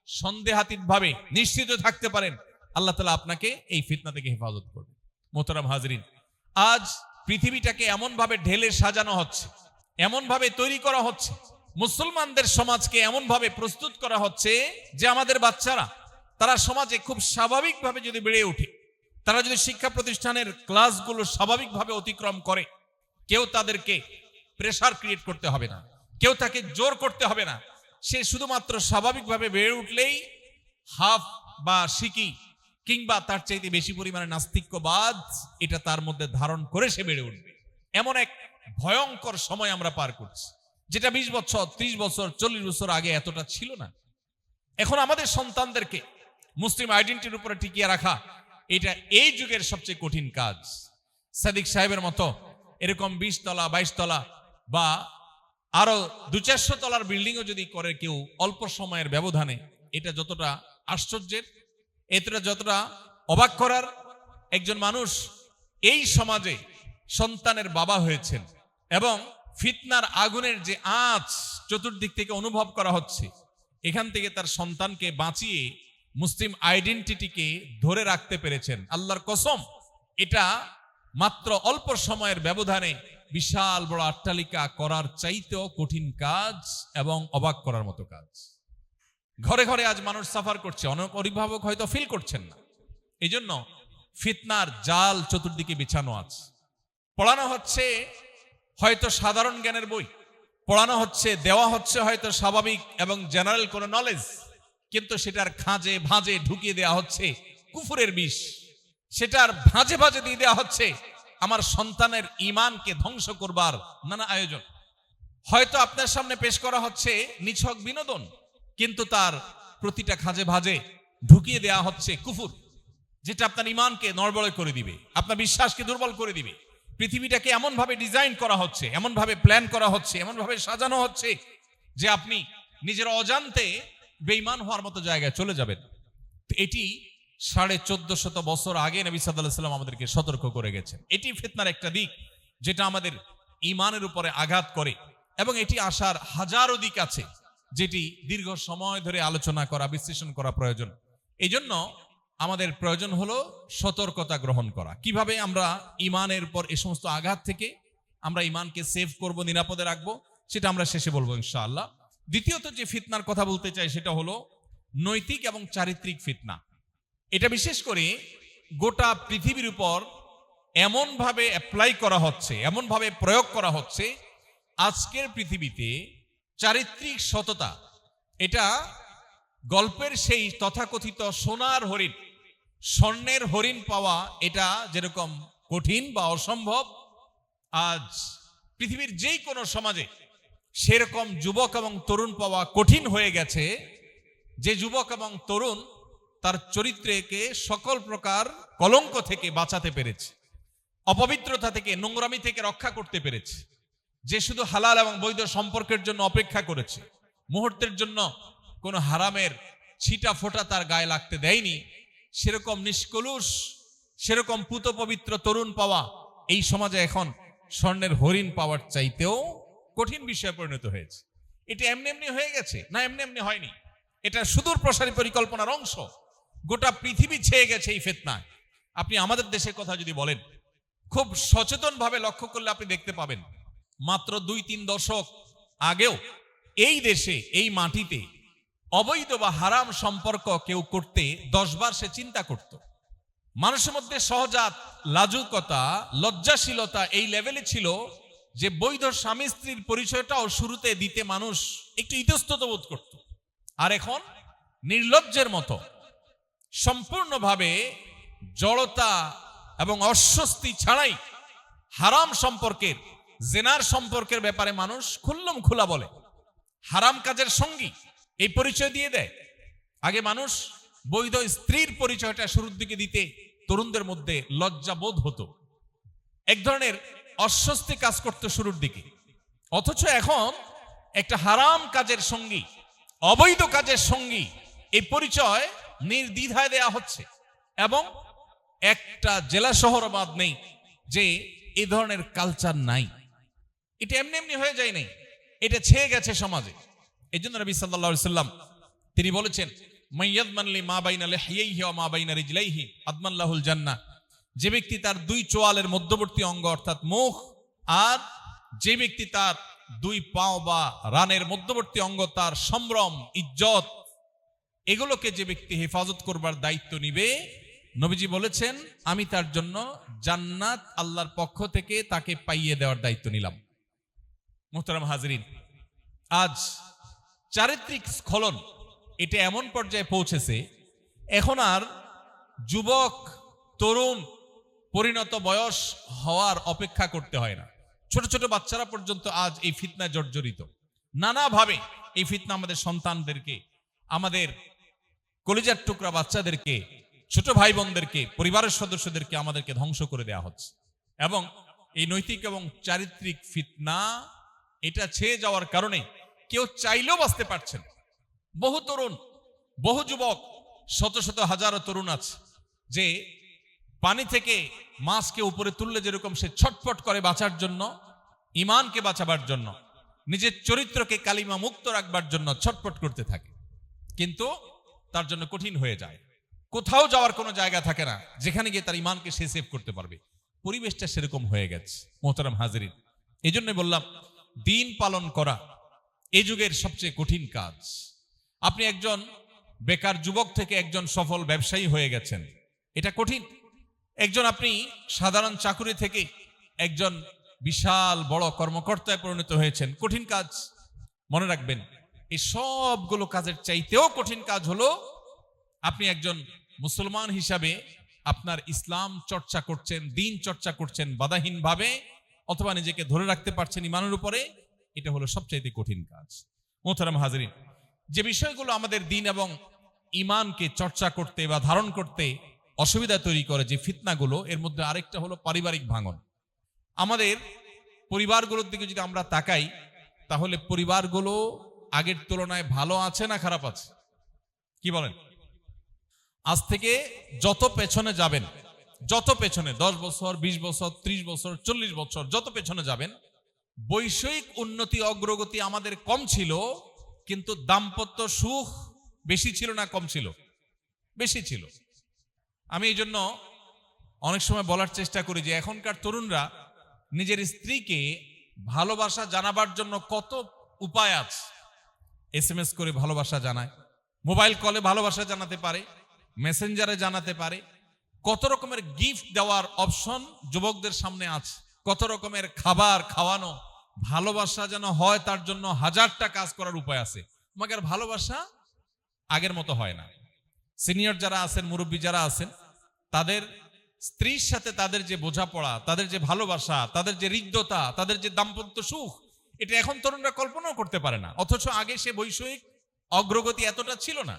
সন্দেহাতীতভাবে নিশ্চিত থাকতে পারেন আল্লাহ তাআলা আপনাকে এই ফিতনা থেকে হেফাজত করবে। মোহতারাম হাজরিন, আজ পৃথিবীটাকে এমনভাবে ঢেলে সাজানো হচ্ছে, এমনভাবে তৈরি করা হচ্ছে, মুসলমানদের সমাজকে এমনভাবে প্রস্তুত করা হচ্ছে যে আমাদের বাচ্চারা তারা সমাজে খুব স্বাভাবিকভাবে যদি বেড়ে ওঠে, তারা যদি শিক্ষা প্রতিষ্ঠানের ক্লাসগুলো স্বাভাবিকভাবে অতিক্রম করে, কেউ তাদেরকে প্রেসার ক্রিয়েট করতে হবে না, কেউ তাকে জোর করতে হবে না। সে শুধুমাত্র স্বাভাবিকভাবে বেড়ে উঠলেই হাফ বা সিকি কিংবা তার চাইতে বেশি পরিমাণে নাস্তিক্যবাদ এটা তার মধ্যে ধারণ করে সে বেড়ে উঠবে। এমন এক ভয়ঙ্কর সময় আমরা পার করছি, যেটা 20 বছর 30 বছর 40 বছর আগে এতটা ছিল না। এখন আমাদের সন্তানদেরকে মুসলিম আইডেন্টিটির উপরে টিকিয়ে রাখা এটা এই যুগের সবচেয়ে কঠিন কাজ। সাদিক সাহেবের মতো এরকম 20 তলা 22 তলা বা আরো 200-400 তলার বিল্ডিংও যদি করে কেউ অল্প সময়ের ব্যবধানে, এটা যতটা আশ্চর্যের, এটা যতটা অবাক করার। একজন মানুষ এই সমাজে সন্তানের বাবা হয়েছেন এবং ফিতনার আগুনের যে আঁচ চতুর্দিক থেকে অনুভব করা হচ্ছে, এখান থেকে তার সন্তানকে বাঁচিয়ে মুসলিম আইডেন্টিটিকে ধরে রাখতে পেরেছেন। আল্লাহর কসম, এটা মাত্র অল্প সময়ের ব্যবধানে বিশাল বড় অট্টালিকা করার চাইতেও কঠিন কাজ এবং অবাক করার মতো কাজ। ঘরে ঘরে আজ মানুষ সাফার করছে, অনেক অভিভাবক হয়তো ফিল করছেন না। এই জন্য ফিতনার জাল চতুর্দিকে বিছানো আছে। পড়ানো হচ্ছে হয়তো সাধারণ জ্ঞানের বই, পড়ানো হচ্ছে, দেওয়া হচ্ছে হয়তো স্বাভাবিক এবং জেনারেল কোনো নলেজ, কিন্তু সেটার খাঁজে ভাঁজে ঢুকিয়ে দেওয়া হচ্ছে কুফুরের বিষ, সেটার ভাঁজে ভাঁজে দিয়ে দেওয়া হচ্ছে আমার সন্তানের ঈমানকে ধ্বংস করবার নানা আয়োজন। হয়তো আপনার সামনে পেশ করা হচ্ছে নিছক বিনোদন, কিন্তু তার প্রতিটা খাঁজে ভাঁজে ঢুকিয়ে দেওয়া হচ্ছে কুফুর, যেটা আপনার ঈমানকে নড়বড়ে করে দিবে, আপনার বিশ্বাসকে দুর্বল করে দিবে। পৃথিবীটাকে এমনভাবে ডিজাইন করা হচ্ছে, এমনভাবে প্ল্যান করা হচ্ছে, এমনভাবে সাজানো হচ্ছে যে আপনি নিজের অজান্তে বেঈমান হওয়ার মতো জায়গায় চলে যাবেন। এটি 1450 বছর আগে নবী সাল্লাল্লাহু আলাইহি ওয়াসাল্লাম আমাদেরকে সতর্ক করে গেছেন। এটি ফিতনার একটা দিক যেটা আমাদের ঈমানের উপরে আঘাত করে, এবং এটি আসার হাজারো দিক আছে যেটি দীর্ঘ সময় ধরে আলোচনা করা, বিশ্লেষণ করা প্রয়োজন। এই জন্য আমাদের প্রয়োজন হলো সতর্কতা গ্রহণ করা। কিভাবে আমরা ঈমানের উপর এই সমস্ত আঘাত থেকে আমরা ঈমানকে সেভ করব, নিরাপদে রাখবো, সেটা আমরা শেষে বলবো ইনশাআল্লাহ। দ্বিতীয়ত যে ফিতনার কথা বলতে চাই সেটা হলো নৈতিক এবং চারিত্রিক ফিতনা। এটা বিশেষ করে গোটা পৃথিবীর উপর এমনভাবে অ্যাপ্লাই করা হচ্ছে, এমনভাবে প্রয়োগ করা হচ্ছে, আজকের পৃথিবীতে চারিত্রিক সততা এটা গল্পের সেই তথাকথিত সোনার হরিণ, স্বর্ণের হরিণ পাওয়া এটা যেরকম কঠিন বা অসম্ভব, আজ পৃথিবীর যেই কোনো সমাজে সেরকম যুবক এবং তরুণ পাওয়া কঠিন হয়ে গেছে, যে যুবক এবং তরুণ তার চরিত্রকে সকল প্রকার কলঙ্ক থেকে বাঁচাতে পেরেছে, অপবিত্রতা থেকে, নোংরামি থেকে রক্ষা করতে পেরেছে, যে শুধু হালাল এবং বৈধ সম্পর্কের জন্য অপেক্ষা করেছে, মুহূর্তের জন্য কোনো হারামের ছিটা ফোঁটা তার গায়ে লাগতে দেয়নি, সেরকম নিষ্কলুষ, সেরকম পুত পবিত্র তরুণ পাওয়া এই সমাজে এখন স্বর্ণের হরিণ পাওয়ার চাইতেও কঠিন বিষয়ে পরিণত হয়েছে। এটা এমনি এমনি হয়ে গেছে না, এমনি এমনি হয়নি, এটা সুদূর প্রসারী পরিকল্পনার অংশ। গোটা পৃথিবী ছেয়ে গেছে এই ফিতনায়। আপনি আমাদের দেশের কথা যদি বলেন, খুব সচেতনভাবে লক্ষ্য করলে আপনি দেখতে পাবেন মাত্র 2-3 দশক আগেও এই দেশে, এই মাটিতে অবৈধ বা হারাম সম্পর্ক কেউ করতে 10 বার সে চিন্তা করত। মানুষের মধ্যে সহজাত লাজুকতা, লজ্জাশীলতা এই লেভেলে ছিল যে বৈধ স্বামী স্ত্রীর পরিচয়টাও শুরুতে দিতে মানুষ একটু ইতস্তত বোধ করত। আর এখন নির্লজ্জের মতো সম্পূর্ণভাবে জড়তা এবং অস্বস্তি ছাড়াই হারাম সম্পর্কের, জেনার সম্পর্কের ব্যাপারে মানুষ খুল্লম খোলা বলে, হারাম কাজের সঙ্গী এই পরিচয় দিয়ে দেয়। আগে মানুষ বৈধ স্ত্রীর পরিচয়টা শুরুর দিকে দিতে তরুণদের মধ্যে লজ্জা বোধ হতো, এক ধরনের অস্বস্তি কাজ করতে শুরুর দিকে। অথচ এখন একটা হারাম কাজের সঙ্গী, অবৈধ কাজের সঙ্গী এই পরিচয় নির্দ্বিধায় দেয়া হচ্ছে, এবং একটা জেলা শহর বাদ নেই যে এই ধরনের কালচার নাই। এটা এমনি এমনি হয়ে যায় নাই, এটা ছেয়ে গেছে সমাজে। এই জন্য নবী সাল্লাল্লাহু আলাইহি ওয়াসাল্লাম তিনি বলেছেন, মাইয়াদমান লি মা বাইনা লিহিয়াইহি ওয়া মা বাইনা রিজলাইহি আদমাল্লাহুল জান্নাহ। যে ব্যক্তি তার দুই চোয়ালের মধ্যবর্তী অঙ্গ অর্থাৎ মুখ, আর যে ব্যক্তি তার দুই পাও বা রানের মধ্যবর্তী অঙ্গ, তার সম্ভ্রম, ইজ্জত, এগুলোকে যে ব্যক্তি হেফাজত করবার দায়িত্ব নিবে, নবীজি বলেছেন আমি তার জন্য জান্নাত আল্লাহর পক্ষ থেকে তাকে পাইয়ে দেওয়ার দায়িত্ব নিলাম। মুহতারাম হাজরিন, আজ চারিত্রিক স্খলন এটা এমন পর্যায়ে পৌঁছেছে, এখন আর যুবক, তরুণ, পরিণত বয়স হওয়ার অপেক্ষা করতে হয় না। ছোট ছোট বাচ্চারা পর্যন্ত আজ এই ফিতনায় জর্জরিত। নানাভাবে এই ফিতনা আমাদের সন্তানদেরকে, আমাদের কলিজার টুকরা বাচ্চাদেরকে, ছোট ভাই বোনদেরকে, পরিবারের সদস্যদেরকে আমাদেরকে ধ্বংস করে দেওয়া হচ্ছে। এবং এই নৈতিক এবং চারিত্রিক ফিতনা এটা ছেয়ে যাওয়ার কারণে কেউ চাইলেও বাঁচতে পারছেন। বহু তরুণ, বহু যুবক, শত শত হাজারো তরুণ আছে যে পানি থেকে মাছকে উপরে তুললে যেরকম সে ছটফট করে বাঁচার জন্য, ইমানকে বাঁচাবার জন্য, নিজের চরিত্রকে কালিমা মুক্ত রাখবার জন্য ছটফট করতে থাকে, কিন্তু তার জন্য কঠিন হয়ে যায়। কোথাও যাওয়ার কোনো জায়গা থাকে না যেখানে গিয়ে তার ইমানকে সে সেভ করতে পারবে। পরিবেশটা সেরকম হয়ে গেছে। মোহতারাম হাজিরিন, এই জন্য বললাম দিন পালন করা এই যুগের সবচেয়ে কঠিন কাজ। আপনি একজন বেকার যুবক থেকে একজন সফল ব্যবসায়ী হয়ে গেছেন, এটা কঠিন। একজন আপনি সাধারণ চাকুরি থেকে একজন বিশাল বড় কর্মকর্তায় পরিণত হয়েছেন, কঠিন কাজ। মনে রাখবেন, এই সবগুলো কাজের চাইতেও কঠিন কাজ হলো আপনি একজন মুসলমান হিসাবে আপনার ইসলাম চর্চা করছেন, দিন চর্চা করছেন বাধাহীনভাবে, অথবা নিজেকে ধরে রাখতে পারছেন ইমানের উপরে। এটা হলো সবচাইতে কঠিন কাজ। মোহতারাম হাজরিন, যে বিষয়গুলো আমাদের দিন এবং ইমানকে চর্চা করতে বা ধারণ করতে অসুবিধা তৈরি করে, যে ফিতনাগুলো, এর মধ্যে আরেকটা হলো পারিবারিক ভাঙন। আমাদের পরিবারগুলোর দিকে যদি আমরা তাকাই, তাহলে পরিবারগুলো আগের তুলনায় ভালো আছে না খারাপ আছে? কি বলেন? আজ থেকে যত পেছনে যাবেন, যত পেছনে 10 বছর, 20 বছর, 30 বছর, 40 বছর যত পেছনে যাবেন, বৈষয়িক উন্নতি, অগ্রগতি আমাদের কম ছিল, কিন্তু দাম্পত্য সুখ বেশি ছিল না কম ছিল? বেশি ছিল। আমি এই জন্য অনেক সময় বলার চেষ্টা করি যে এখনকার তরুণরা নিজের স্ত্রীকে ভালোবাসা জানাবার জন্য কত উপায় আছে। SMS করে ভালোবাসা জানায়, মোবাইল কলে ভালোবাসা জানাতে পারে, মেসেঞ্জারে জানাতে পারে, কত রকমের গিফট দেওয়ার অপশন যুবকদের সামনে আছে, কত রকমের খাবার খাওয়ানো, ভালোবাসা যেন হয় তার জন্য হাজারটা কাজ করার উপায় আছে। মগর ভালোবাসা আগের মতো হয় না। সিনিয়র যারা আছেন, মুরব্বী যারা আছেন, তাদের স্ত্রীর সাথে তাদের যে বোঝাপড়া, তাদের যে ভালোবাসা, তাদের যে হৃদ্যতা, তাদের যে দাম্পত্য সুখ, এটা এখন তরুণরা কল্পনাও করতে পারে না। অথচ আগে সে বৈষয়িক অগ্রগতি এতটা ছিল না।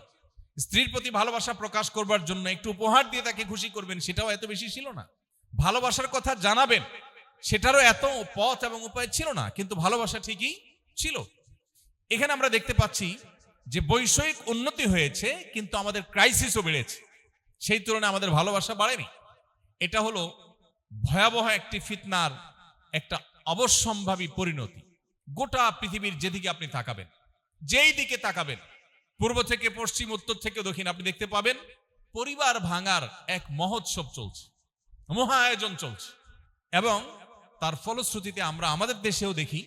স্ত্রীর প্রতি ভালোবাসা প্রকাশ করবার জন্য একটু উপহার দিয়ে তাকে খুশি করবেন, সেটাও এত বেশি ছিল না। ভালোবাসার কথা জানাবেন, সেটারও এত পথ এবং উপায় ছিল না, কিন্তু ভালোবাসা ঠিকই ছিল। এখানে আমরা দেখতে পাচ্ছি যে বৈষয়িক উন্নতি হয়েছে, কিন্তু আমাদের ক্রাইসিসও বেড়েছে। সেই তুলনায় আমাদের ভালোবাসা বাড়েনি। এটা হলো ভয়াবহ একটি ফিতনার একটা অবশ্যম্ভাবী পরিণতি। গোটা পৃথিবীর যেদিকে আপনি তাকাবেন, যেই দিকে তাকাবেন, পূর্ব থেকে পশ্চিম, উত্তর থেকে দক্ষিণ, আপনি দেখতে পাবেন পরিবার ভাঙার এক মহোৎসব চলছে, মহা আয়োজন চলছে। এবং তার ফলশ্রুতিতে আমরা আমাদের দেশেও দেখি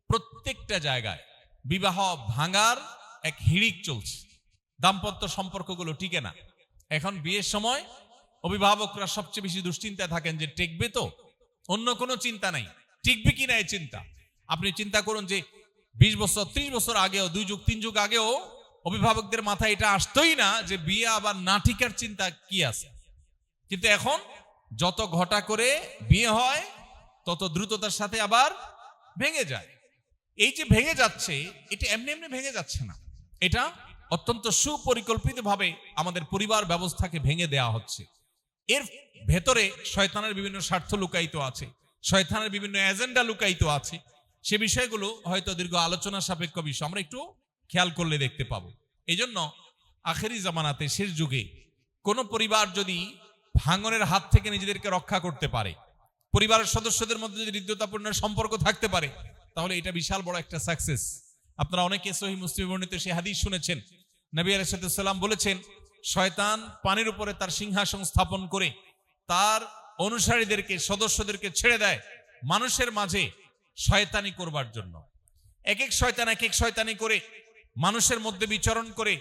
প্রত্যেকটা জায়গায় বিবাহ ভাঙার এক হিড়িক চলছে। দাম্পত্য সম্পর্কগুলো টিকে না। এখন বিয়ের সময় অভিভাবকরা সবচেয়ে বেশি দুশ্চিন্তায় থাকেন যে টিকবে তো, অন্য কোনো চিন্তা নাই, টিকবে কিনা এই চিন্তা। আপনি চিন্তা করুন যে 20 বছর 30 বছর আগেও, 2 যুগ 3 যুগ আগেও অভিভাবকদের মাথায় এটা আসতোই না যে বিয়ে আবার না টিকার চিন্তা কি আছে। কিন্তু এখন যত ঘটা করে বিয়ে হয়, তত দ্রুততার সাথে আবার ভেঙে যায়। এই যে ভেঙে যাচ্ছে, এটা এমনি এমনি ভেঙে যাচ্ছে না, এটা অত্যন্ত সুপরিকল্পিতভাবে আমাদের পরিবার ব্যবস্থাকে ভেঙে দেওয়া হচ্ছে। এর ভেতরে শয়তানের বিভিন্ন স্বার্থ লুকায়িত আছে, শয়তানের বিভিন্ন এজেন্ডা লুকায়িত আছে। সে বিষয়গুলো হয়তো দীর্ঘ আলোচনা সাপেক্ষ বিষয়, আমরা একটু খেয়াল করলে দেখতে পাবো। এই জন্য আখেরি জামানাতে, শেষ যুগে, কোন পরিবার যদি ভাঙনের হাত থেকে নিজেদেরকে রক্ষা করতে পারে, পরিবারের সদস্যদের মধ্যে যদি হৃদ্যতাপূর্ণ সম্পর্ক থাকতে পারে, তাহলে এটা বিশাল বড় একটা সাকসেস। আপনারা অনেকে সহিহ মুসলিমে বর্ণিত সেই হাদিস শুনেছেন। নবী আলাইহিস সালাম বলেছেন, শয়তান পানির উপরে তার সিংহাসন স্থাপন করে তার অনুসারীদেরকে সদস্যদেরকে ছেড়ে দেয় মানুষের মাঝে শয়তানি করবার জন্য। এক এক শয়তানি করে মানুষের মধ্যে বিচরণ করে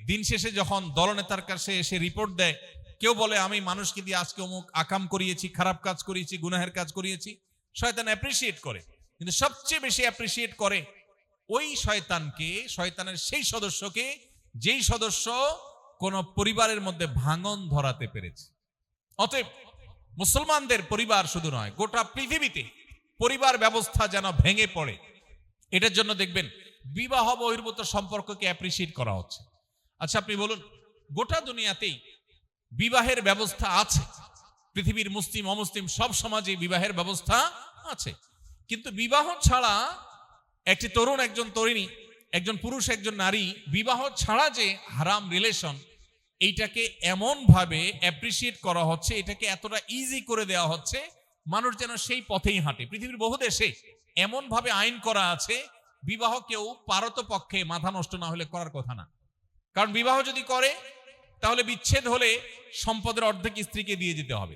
দিন শেষে যখন দলনেতার কাছে এসে রিপোর্ট দেয়, কেউ বলে আমি মানুষকে দিয়ে আজকে অমুক আকাম করিয়েছি, খারাপ কাজ করিয়েছি, গুনাহের কাজ করিয়েছি, শয়তান অ্যাপ্রিসিয়েট করে। কিন্তু সবচেয়ে বেশি অ্যাপ্রিসিয়েট করে ওই শয়তানকে, শয়তানের সেই সদস্যকে যেই সদস্য কোন পরিবারের মধ্যে ভাঙন ধরাতে পেরেছে। অতএব মুসলমানদের পরিবার শুধু নয়, গোটা পৃথিবীতে পরিবার ব্যবস্থা যেন ভেঙে পড়ে, এটার জন্য দেখবেন বিবাহ বহির্ভূত সম্পর্ককে অ্যাপ্রিসিয়েট করা হচ্ছে। আচ্ছা আপনি বলুন, গোটা দুনিয়াতেই বিবাহের ব্যবস্থা আছে, পৃথিবীর মুসলিম অমুসলিম সব সমাজে বিবাহের ব্যবস্থা আছে, কিন্তু বিবাহ ছাড়া একটি তরুণ, একজন তরুণী, একজন পুরুষ, একজন নারী বিবাহ ছাড়া যে হারাম রিলেশন, এইটাকে এমন ভাবে অ্যাপ্রিসিয়েট করা হচ্ছে, এটাকে এতটা ইজি করে দেওয়া হচ্ছে, মানুষ যেন সেই পথেই হাঁটে। পৃথিবীর বহু দেশে এমন ভাবে আইন করা আছে, বিবাহ কেউ পারতপক্ষে মাথা নষ্ট না হলে করার কথা না। কারণ বিবাহ যদি করে তাহলে বিচ্ছেদ হলে সম্পদের অর্ধেক স্ত্রীকে দিয়ে যেতে হবে।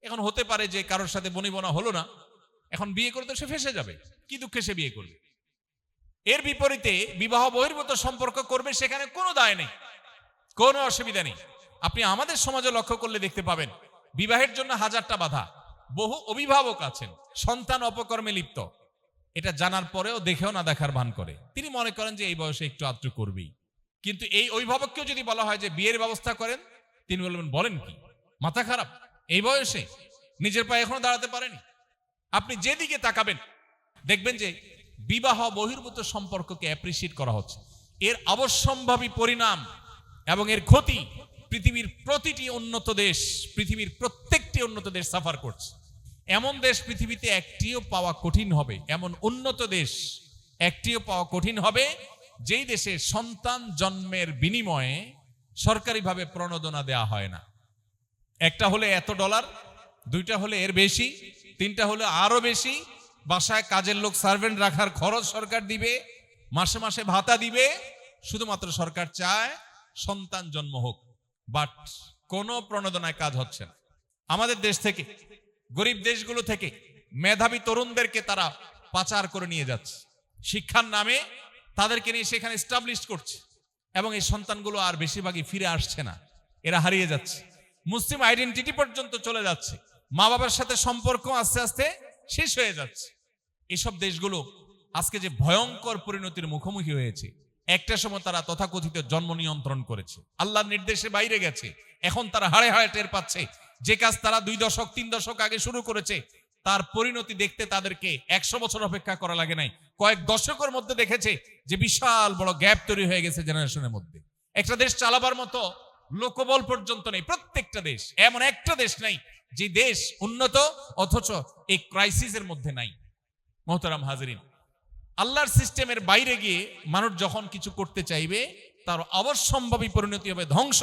এখন হতে পারে যে কারোর সাথে বনিবনা হলো না, এখন বিয়ে করে তো সে ফেঁসে যাবে, কি দুঃখে সে বিয়ে করবে। এর বিপরীতে বিবাহ বহির্ভূত সম্পর্ক করবে, সেখানে কোনো দায় নেই, কোনো অসুবিধা নেই। আপনি আমাদের সমাজে লক্ষ্য করলে দেখতে পাবেন বিবাহের জন্য হাজারটা বাধা। বহু অভিভাবক আছেন সন্তান অপকর্মে লিপ্ত, এটা জানার পরেও দেখেও না দেখার ভান করে। তিনি মনে করেন যে এই বয়সে একটু আধটু করবেই, কিন্তু এই অভিভাবককেও যদি বলা হয় যে বিয়ের ব্যবস্থা করেন, তিনি বলবেন বলেন কি, মাথা খারাপ, এই বয়সে নিজের পায়ে এখনো দাঁড়াতে পারেনি। আপনি যেদিকে তাকাবেন দেখবেন যে বিবাহ বহির্ভূত সম্পর্ককে অ্যাপ্রিসিয়েট করা হচ্ছে। এর অবশ্যম্ভাবী পরিণাম এবং এর ক্ষতি পৃথিবীর প্রতিটি উন্নত দেশ, পৃথিবীর প্রত্যেকটি উন্নত দেশ সাফার করছে। এমন দেশ পৃথিবীতে একটিও পাওয়া কঠিন হবে, এমন উন্নত দেশ একটিও পাওয়া কঠিন হবে যেই দেশে সন্তান জন্মের বিনিময়ে সরকারিভাবে প্রণোদনা দেওয়া হয় না। একটা হলে এত ডলার, দুইটা হলে এর বেশি, তিনটা হলে আরো বেশি, বাসায় কাজের লোক সার্ভেন্ট রাখার খরচ সরকার দিবে, মাসে মাসে ভাতা দিবে, শুধুমাত্র সরকার চায় সন্তান জন্ম হোক, বাট কোনো প্রণোদনায় কাজ হচ্ছে না। আমাদের দেশ থেকে, গরিব দেশগুলো থেকে মেধাবী তরুণদেরকে তারা পাচার করে নিয়ে যাচ্ছে, শিক্ষার নামে তাদেরকে নিয়ে সেখানে এস্টাবলিশ করছে, এবং এই সন্তানগুলো আর বেশিরভাগই ফিরে আসছে না, এরা হারিয়ে যাচ্ছে, মুসলিম আইডেন্টিটি পর্যন্ত চলে যাচ্ছে, মা বাবার সাথে সম্পর্ক আস্তে আস্তে শেষ হয়ে যাচ্ছে। এসব দেশগুলো আজকে যে ভয়ঙ্কর পরিণতির মুখোমুখি হয়েছে, একটা সময় তারা তথাকথিত জন্ম নিয়ন্ত্রণ করেছে, আল্লাহর নির্দেশে বাইরে গেছে, এখন তারা হাড়ে হাড়ে টের পাচ্ছে যে কাজ তারা 2 দশক 3 দশক আগে শুরু করেছে, তার পরিণতি দেখতে তাদেরকে 100 বছর অপেক্ষা করা লাগে নাই, কয়েক দশকের মধ্যে দেখেছে যে বিশাল বড় গ্যাপ তৈরি হয়ে গেছে জেনারেশনের মধ্যে। একটা দেশ চালাবার মতো লোকবল পর্যন্ত নেই, প্রত্যেকটা দেশ, এমন একটা দেশ নাই যে দেশ উন্নত অথচ এই ক্রাইসিসের মধ্যে নাই। মোহতারাম হাজরিন, আল্লাহর সিস্টেমের বাইরে গিয়ে মানুষ যখন কিছু করতে চাইবে তার অবশ্যম্ভাবী পরিণতি হবে ধ্বংস।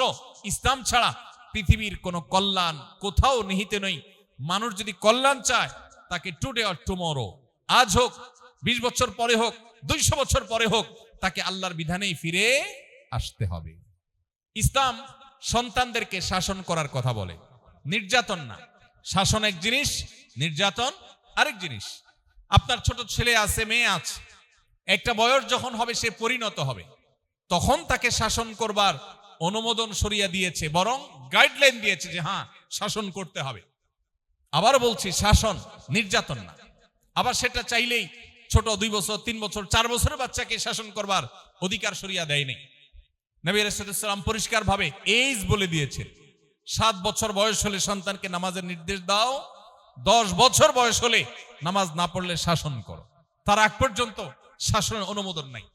ইসলাম ছাড়া পৃথিবীর কোনো কল্যাণ কোথাও নিহিত নেই। মানুষ যদি কল্যাণ চায় তাকে টুডে অর টুমরো, আজ হোক, 20 বছর পরে হোক, 200 বছর পরে হোক, তাকে আল্লাহর বিধানেই ফিরে আসতে হবে। ইসলাম সন্তানদেরকে শাসন করার কথা বলে, নির্যাতন না। শাসন এক জিনিস, নির্যাতন আরেক জিনিস। আপনার ছোট ছেলে আছে, মেয়ে আছে, একটা বয়স যখন হবে সে পরিণত হবে, তখন তাকে শাসন করবার অনুমোদন শরিয়া দিয়েছে, বরং গাইডলাইন দিয়েছে যে হ্যাঁ শাসন করতে হবে। আবার বলছি, শাসন, নির্যাতন না। আবার সেটা চাইলেই ছোট 2 বছর 3 বছর 4 বছরের বাচ্চাকে শাসন করবার অধিকার শরিয়া দেয়নি। নবী রাসূলুল্লাহ সাল্লাল্লাহু আলাইহি ওয়াসাল্লাম পরিষ্কার ভাবে এজ বলে দিয়েছেন, 7 বছর বয়স হলে সন্তানকে নামাজের নির্দেশ দাও, 10 বছর বয়স হলে নামাজ না পড়লে শাসন করো, তার আগ পর্যন্ত শাসনের অনুমোদন নাই।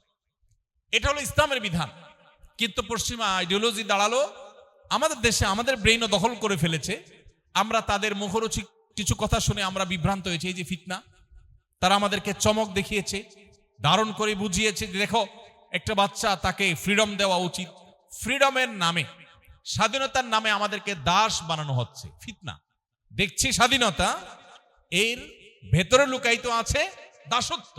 এটা হলো ইসলামের বিধান। কিন্তু পশ্চিমা আইডিওলজি দাঁড়ালো আমাদের দেশে, আমাদের ব্রেইনও দখল করে ফেলেছে। আমরা তাদের মুখরোচক কিছু কথা শুনে আমরা বিভ্রান্ত হয়েছি। এই যে ফিতনা, তারা আমাদেরকে চমক দেখিয়েছে, দারুণ করে বুঝিয়েছে যে দেখো একটা বাচ্চা, তাকে ফ্রিডম দেওয়া উচিত। ফ্রিডমের নামে, স্বাধীনতার নামে আমাদেরকে দাস বানানো হচ্ছে। ফিতনা দেখছি, স্বাধীনতা এর ভেতরে লুকায়িত আছে দাসত্ব।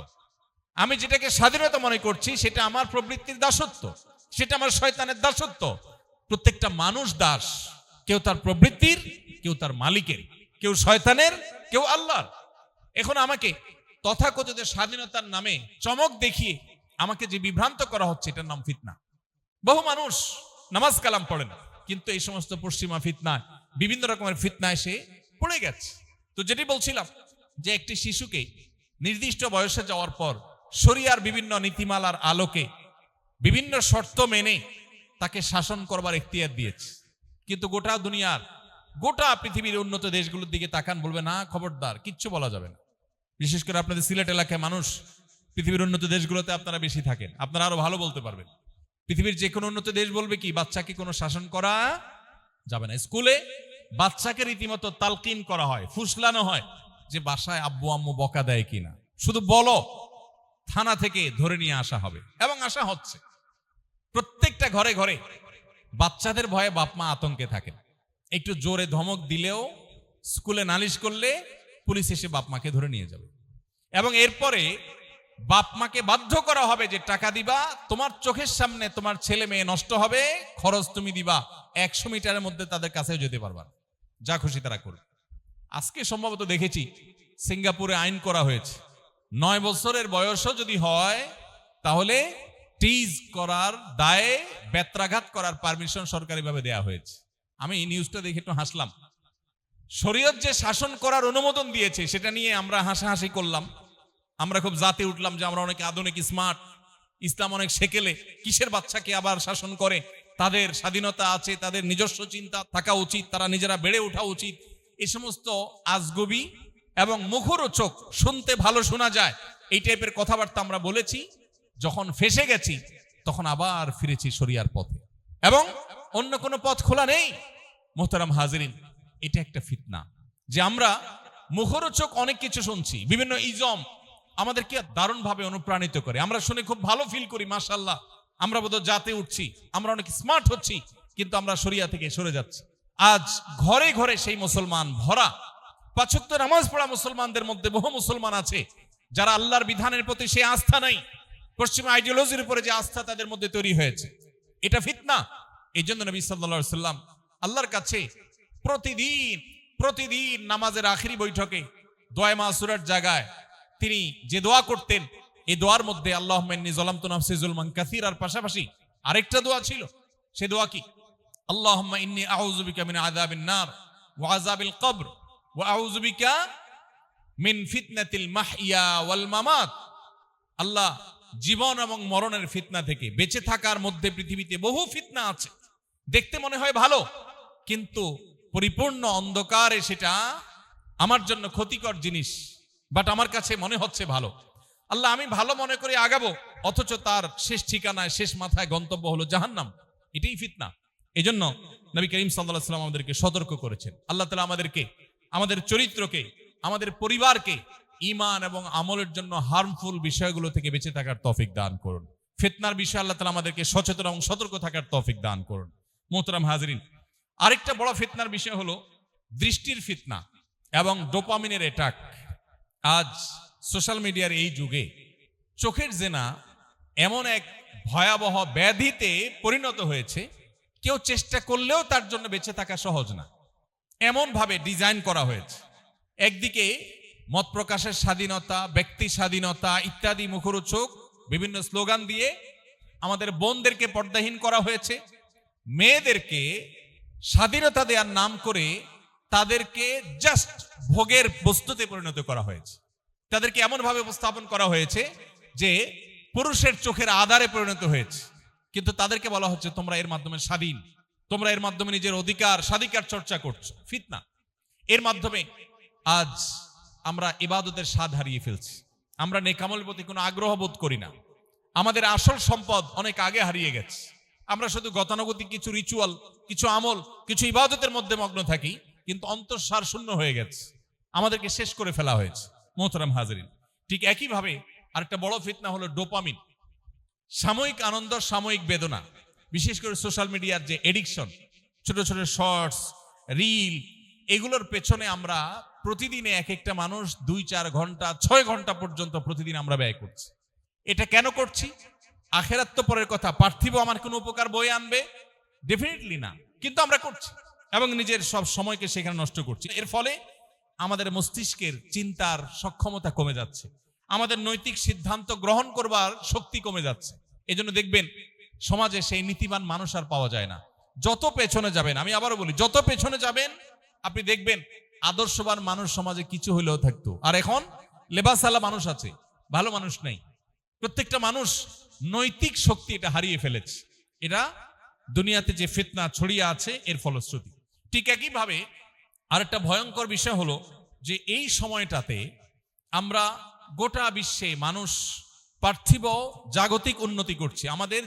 আমি যেটাকে স্বাধীনতা মনে করছি সেটা আমার প্রবৃত্তির দাসত্ব, সেটা আমার শয়তানের দাসত্ব। প্রত্যেকটা মানুষ দাস, কেউ তার প্রবৃত্তির, কেউ তার মালিকের। কেউ শয়তানের, কেউ আল্লাহর। এখন আমাকে তথাকথিত স্বাধীনতার নামে চমক দেখিয়ে আমাকে যে বিভ্রান্ত করা হচ্ছে, এটার নাম ফিতনা। বহু মানুষ নামাজ কালাম পড়েন, কিন্তু এই সমস্ত পশ্চিমা ফিতনা, বিভিন্ন রকমের ফিতনা এসে পড়ে গেছে। তো যেটি বলছিলাম যে একটি শিশুকে নির্দিষ্ট বয়সে যাওয়ার পর শরিয়ার বিভিন্ন নীতিমালার আলোকে বিভিন্ন শর্ত মেনে তাকে শাসন করবার এখতিয়ার দিয়েছে। কিন্তু গোটা দুনিয়ার, গোটা পৃথিবীর উন্নত দেশগুলোর দিকে তাকান, বলবে না খবরদার, কিচ্ছু বলা যাবে না। বিশেষ করে আপনাদের সিলেট এলাকায় মানুষ, পৃথিবীর উন্নত দেশগুলোতে আপনারা বেশি থাকেন, আপনারা আরো ভালো বলতে পারবেন। পৃথিবীর যে কোনো উন্নত দেশ বলবে কি, বাচ্চাকে কোনো শাসন করা যাবে না। স্কুলে বাচ্চাকে রীতিমতো তালকিন করা হয়, ফুসলানো হয় যে বাসায় আব্বু আম্মু বকা দেয় কিনা, শুধু বলো, থানা থেকে ধরে নিয়ে আসা হবে, এবং আসা হচ্ছে। প্রত্যেকটা ঘরে ঘরে বাচ্চাদের ভয়ে বাপ মা আতঙ্কে থাকেন। একটু জোরে ধমক দিলেও, স্কুলে নালিশ করলে পুলিশ এসে বাপ মাকে ধরে নিয়ে যাবে, এবং এরপরে বাপ মাকে বাধ্য করা হবে যে টাকা দিবা, তোমার চোখের সামনে তোমার ছেলে মেয়ে নষ্ট হবে, খরচ তুমি দিবা, 100 মিটারের মধ্যে তাদের কাছেও যেতে পারবা, যা খুশি তারা করবে। আজকে সম্ভবত দেখেছি সিঙ্গাপুরে আইন করা হয়েছে, 9 বছরের বয়সও যদি হয় তাহলে টিজ করার দায়ে বেত্রাঘাত করার পারমিশন সরকারিভাবে দেয়া হয়েছে। আমি এই নিউজটা দেখে একটু হাসলাম। শরীয়ত যে শাসন করার অনুমোদন দিয়েছে সেটা নিয়ে আমরা হাসাহাসি করলাম, আমরা খুব জাতে উঠলাম যে আমরা অনেক আধুনিক, স্মার্ট, ইসলাম অনেক সেকেলে, কিসের বাচ্চাকে আবার শাসন করে, তাদের স্বাধীনতা আছে, তাদের নিজস্ব চিন্তা থাকা উচিত, তারা নিজেরা বেড়ে ওঠা উচিত। এই সমস্ত আজগবি এবং মুখরোচক, শুনতে ভালো শোনা যায়, এই টাইপের কথাবার্তা আমরা বলেছি। যখন ফেসে গেছি তখন আবার ফিরেছি শরিয়ার পথে, এবং অন্য কোনো পথ খোলা নেই। মোহতারাম হাজিরিন, এটা একটা ফিতনা যে আমরা মুখরোচক অনেক কিছু শুনছি, বিভিন্ন ইজম আমাদেরকে দারুণভাবে অনুপ্রাণিত করে, আমরা শুনে খুব ভালো ফিল করি, মাশাআল্লাহ আমরা বোধহয় জাতে উঠছি, আমরা অনেক স্মার্ট হচ্ছি, কিন্তু আমরা শরিয়া থেকে সরে যাচ্ছি। আজ ঘরে ঘরে সেই মুসলমান ভরা, 5 ওয়াক্ত নামাজ পড়া মুসলমানদের মধ্যে বহু মুসলমান আছে যারা আল্লাহর বিধানের প্রতি সেই আস্থা নাই, পশ্চিমা আইডিওলজির উপরে যে আস্থা তাদের মধ্যে তৈরি হয়েছে, এটা ফিতনা। এই জন্য নবী সাল্লাল্লাহু আলাইহি সাল্লাম আল্লাহর কাছে প্রতিদিন নামাজের আখিরি বৈঠকে দোয়া মাসুরার জায়গায় তিনি যে দোয়া করতেন, এই দোয়ার মধ্যে আল্লাহুম্মা ইন্নী যালামতু নাফসি যুলমান কাসীরার পাশাপাশি আরেকটা দোয়া ছিল। সে দোয়া কি? আল্লাহুম্মা ইন্নী আউযু বিকা মিন আযাবিন নার ওয়া আযাবিল কবর ওয়া আউযু বিকা মিন ফিতনাতিল মাহইয়া ওয়াল মামাত। আল্লাহ, জীবন এবং মরণের ফিতনা থেকে, বেঁচে থাকার মধ্যে পৃথিবীতে বহু ফিতনা আছে, দেখতে মনে হয় ভালো, কিন্তু পরিপূর্ণ অন্ধকারে সেটা আমার জন্য ক্ষতিকর জিনিস, বাট আমার কাছে মনে হচ্ছে ভালো। আল্লাহ, আমি ভালো মনে করে আগাবো, অথচ তার শেষ ঠিকানায়, শেষ মাথায় গন্তব্য হলো জাহান্নাম। এটাই ফিতনা। এই জন্য নবী করিম সাল্লাল্লাহু আলাইহি ওয়াসাল্লাম আমাদেরকে সতর্ক করেছেন। আল্লাহ তাআলা আমাদেরকে, আমাদের চরিত্রকে, আমাদের পরিবারকে ঈমান এবং আমলের জন্য হার্মফুল বিষয়গুলো থেকে বেঁচে থাকার তৌফিক দান করুন। ফিতনার বিষয়ে আল্লাহ তাআলা আমাদেরকে সচেতন এবং সতর্ক থাকার তৌফিক দান করুন। মোহতারাম হাজিরিন, আরেকটা বড় ফিতনার বিষয় হলো দৃষ্টির ফিতনা এবং ডোপামিনের অ্যাটাক। আজ সোশ্যাল মিডিয়ার এই যুগে চোখের জেনা এমন এক ভয়াবহ ব্যাধিতে পরিণত হয়েছে, কেউ চেষ্টা করলেও তার জন্য বেঁচে থাকা সহজ না, এমন ভাবে ডিজাইন করা হয়েছে। একদিকে মত প্রকাশের স্বাধীনতা, ব্যক্তি স্বাধীনতা ইত্যাদি মুখরোচক বিভিন্ন স্লোগান দিয়ে আমাদের বোনদেরকে পর্দাহীন করা হয়েছে, মেয়েদেরকে স্বাধীনতা দেওয়ার নাম করে তাদেরকে জাস্ট ভোগের বস্তুতে পরিণত করা হয়েছে, তাদেরকে এমন ভাবে উপস্থাপন করা হয়েছে যে পুরুষের চোখের আধারে পরিণত হয়েছে, কিন্তু তাদেরকে বলা হচ্ছে তোমরা এর মাধ্যমে স্বাধীন, তোমরা এর মাধ্যমে নিজের অধিকার স্বাধিকার চর্চা করছো। ফিতনা। এর মাধ্যমে আজ আমরা ইবাদতের স্বাদ হারিয়ে ফেলছি, আমরা নেকামল প্রতি কোনো আগ্রহ বোধ করি না, আমাদের আসল সম্পদ অনেক আগে হারিয়ে গেছে। আমরা শুধু গতানুগতিক কিছু রিচুয়াল, কিছু আমল, কিছু ইবাদতের মধ্যে মগ্ন থাকি, কিন্তু অন্তঃসার শূন্য হয়ে গেছে, আমাদেরকে শেষ করে ফেলা হয়েছে। মোহতারাম হাজিরিন, ঠিক একইভাবে আরেকটা বড় ফিতনা হলো ডোপামিন, সাময়িক আনন্দ, সাময়িক বেদনা। বিশেষ করে সোশ্যাল মিডিয়ার যে এডিকশন, ছোট ছোট শর্টস, রিল, এগুলোর পেছনে আমরা প্রতিদিনে এক একটা মানুষ 2-4 ঘন্টা 6 ঘন্টা পর্যন্ত প্রতিদিন আমরা ব্যয় করছি। এটা কেন করছি? আখেরাত তো পরের কথা, পার্থিব আমার কোনো উপকার বয়ে আনবে? ডেফিনেটলি না, কিন্তু আমরা করছি এবং নিজের সব সময়কে সেখানে নষ্ট করছি। এর ফলে আমাদের মস্তিষ্কের চিন্তার সক্ষমতা কমে যাচ্ছে, আমাদের নৈতিক সিদ্ধান্ত গ্রহণ করবার শক্তি কমে যাচ্ছে। এজন্য দেখবেন সমাজে সেই নীতিবান মানুষ আর পাওয়া যায় না। যত পেছনে যাবেন, আমি আবারও বলি, যত পেছনে যাবেন আপনি দেখবেন আদর্শবান মানুষ সমাজে কিছু হলেও থাকতো। আর এখন লেবাসালা মানুষ আছে, ভালো মানুষ নেই। প্রত্যেকটা মানুষ নৈতিক শক্তি এটা হারিয়ে ফেলেছে। এটা দুনিয়াতে যে ফিতনা ছড়িয়ে আছে এর ফলশ্রুতি। ঠিক একইভাবে আরেকটা ভয়ঙ্কর বিষয় হলো যে এই সময়টাতে আমরা গোটা বিশ্বে মানুষ পার্থিব জাগতিক উন্নতি করছে, আমাদের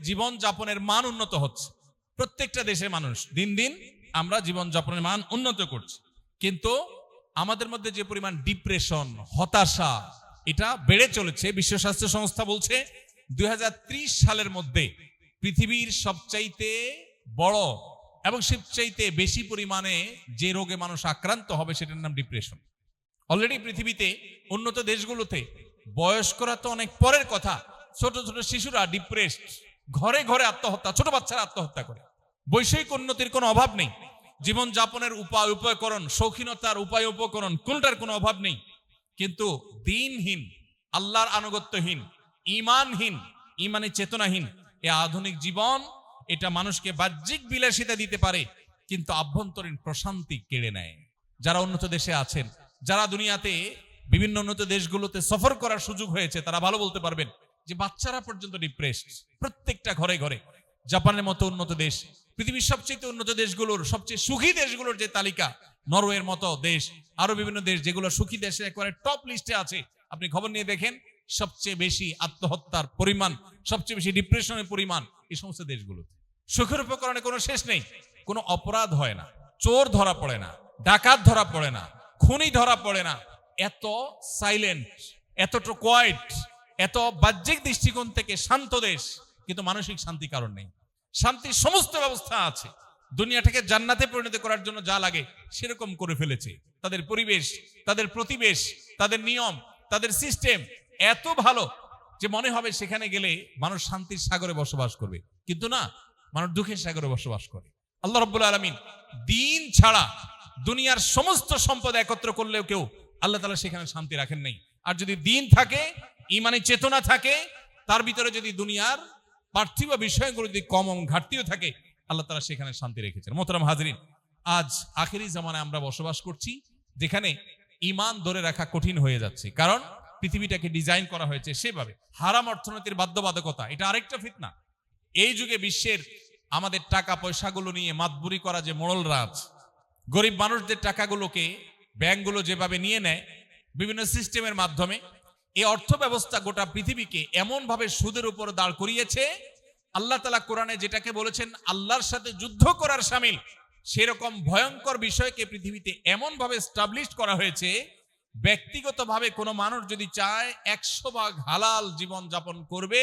জীবন যাপনের মান উন্নত হচ্ছে। প্রত্যেকটা দেশে মানুষ দিন দিন আমরা জীবন যাপনের মান উন্নত করছি, কিন্তু আমাদের মধ্যে যে পরিমাণ ডিপ্রেশন, হতাশা এটা বেড়ে চলেছে। বিশ্ব স্বাস্থ্য সংস্থা বলছে 2030 সালের মধ্যে পৃথিবীর সবচাইতে বড় এবং সবচাইতে বেশি পরিমাণে যে রোগে মানুষ আক্রান্ত হবে সেটার নাম ডিপ্রেশন। অলরেডি পৃথিবীতে উন্নত দেশগুলোতে বয়স্করা তো অনেক পরের কথা, ছোট ছোট শিশুরা ডিপ্রেসড, ঘরে ঘরে আত্মহত্যা, ছোট বাচ্চারা আত্মহত্যা করে। বৈষয়িক উন্নতির কোনো অভাব নেই, জীবন যাপনের উপকরণ, শৌখিনতার উপকরণ কোনটার কোনো অভাব নেই, কিন্তু দিনহীন, আল্লাহর আনুগত্যহীন, ঈমানহীন, ঈমানের চেতনাহীন এই আধুনিক জীবন এটা মানুষকে বাহ্যিক বিলাসিতা দিতে পারে কিন্তু আভ্যন্তরীণ প্রশান্তি কেড়ে নেয়। যারা উন্নত দেশে আছেন, যারা দুনিয়াতে বিভিন্ন উন্নত দেশগুলোতে সফর করার সুযোগ হয়েছে, তারা ভালো বলতে পারবেন যে বাচ্চারা পর্যন্ত ডিপ্রেসড প্রত্যেকটা ঘরে ঘরে। জাপানের মতো উন্নত দেশ, পৃথিবীর সবচেয়ে উন্নত দেশগুলোর সবচেয়ে সুখী দেশগুলোর যে তালিকা, নরওয়ের মতো দেশ, আরো বিভিন্ন দেশ যেগুলো সুখী দেশে একেবারে টপ লিস্টে আছে, আপনি খবর নিয়ে দেখেন সবচেয়ে বেশি আত্মহত্যার পরিমাণ, সবচেয়ে বেশি ডিপ্রেশনের পরিমাণ এই সমস্ত দেশগুলোতে। সুখের উপকরণে কোনো শেষ নেই, কোনো অপরাধ হয় না, চোর ধরা পড়ে না, ডাকাত ধরা পড়ে না, খুনি ধরা পড়ে না। এত সাইলেন্ট, এতটা কোয়াইট, এত বাহ্যিক দৃষ্টিকোণ থেকে শান্ত দেশ, কিন্তু মানসিক শান্তি কারণ নেই। শান্তির সমস্ত ব্যবস্থা আছে, দুনিয়াটাকে জান্নাতে পরিণত করার জন্য যা লাগে সেরকম করে ফেলেছে। তাদের পরিবেশ, তাদের প্রতিবেশ, তাদের নিয়ম, তাদের সিস্টেম এত ভালো যে মনে হবে সেখানে গেলে মানুষ শান্তির সাগরে বসবাস করবে, কিন্তু না, মানুষ দুঃখের সাগরে বসবাস করে। আল্লাহ রাব্বুল আলামিন দিন ছাড়া দুনিয়ার সমস্ত সম্পদ একত্র করলেও কেউ আল্লাহ তাআলা সেখানে শান্তি রাখেন নাই। আর যদি দিন থাকে, ঈমানের চেতনা থাকে, তার ভিতরে যদি দুনিয়ার পার্থিব বিষয়গুলো যদি কম ঘাটতিও থাকে, আল্লাহ তাআলা সেখানে শান্তি রেখেছেন। মোহতারাম হাজরিন, আজ আখেরি জামানায় আমরা বসবাস করছি যেখানে ঈমান ধরে রাখা কঠিন হয়ে যাচ্ছে, কারণ পৃথিবীটাকে ডিজাইন করা হয়েছে সেভাবে। হারাম অর্থনীতির বাধ্যবাধকতা এটা আরেকটা ফিতনা। এই যুগে বিশ্বের আমাদের টাকা পয়সাগুলো নিয়ে মাতবুরি করা যে মোড়ল রাজ, গরিব মানুষদের টাকাগুলোকে ব্যাংকগুলো যেভাবে নিয়ে নেয় বিভিন্ন সিস্টেমের মাধ্যমে, এই অর্থ ব্যবস্থা গোটা পৃথিবীকে এমন ভাবে সুদের উপর দাঁড় করিয়েছে। আল্লাহ তাআলা কোরআনে যেটাকে বলেছেন আল্লাহর সাথে যুদ্ধ করার শামিল, সেরকম ভয়ঙ্কর বিষয়কে পৃথিবীতে এমন ভাবে এস্টাবলিশ করা হয়েছে, ব্যক্তিগতভাবে কোনো মানুষ যদি চায় 100 ভাগ হালাল জীবন যাপন করবে,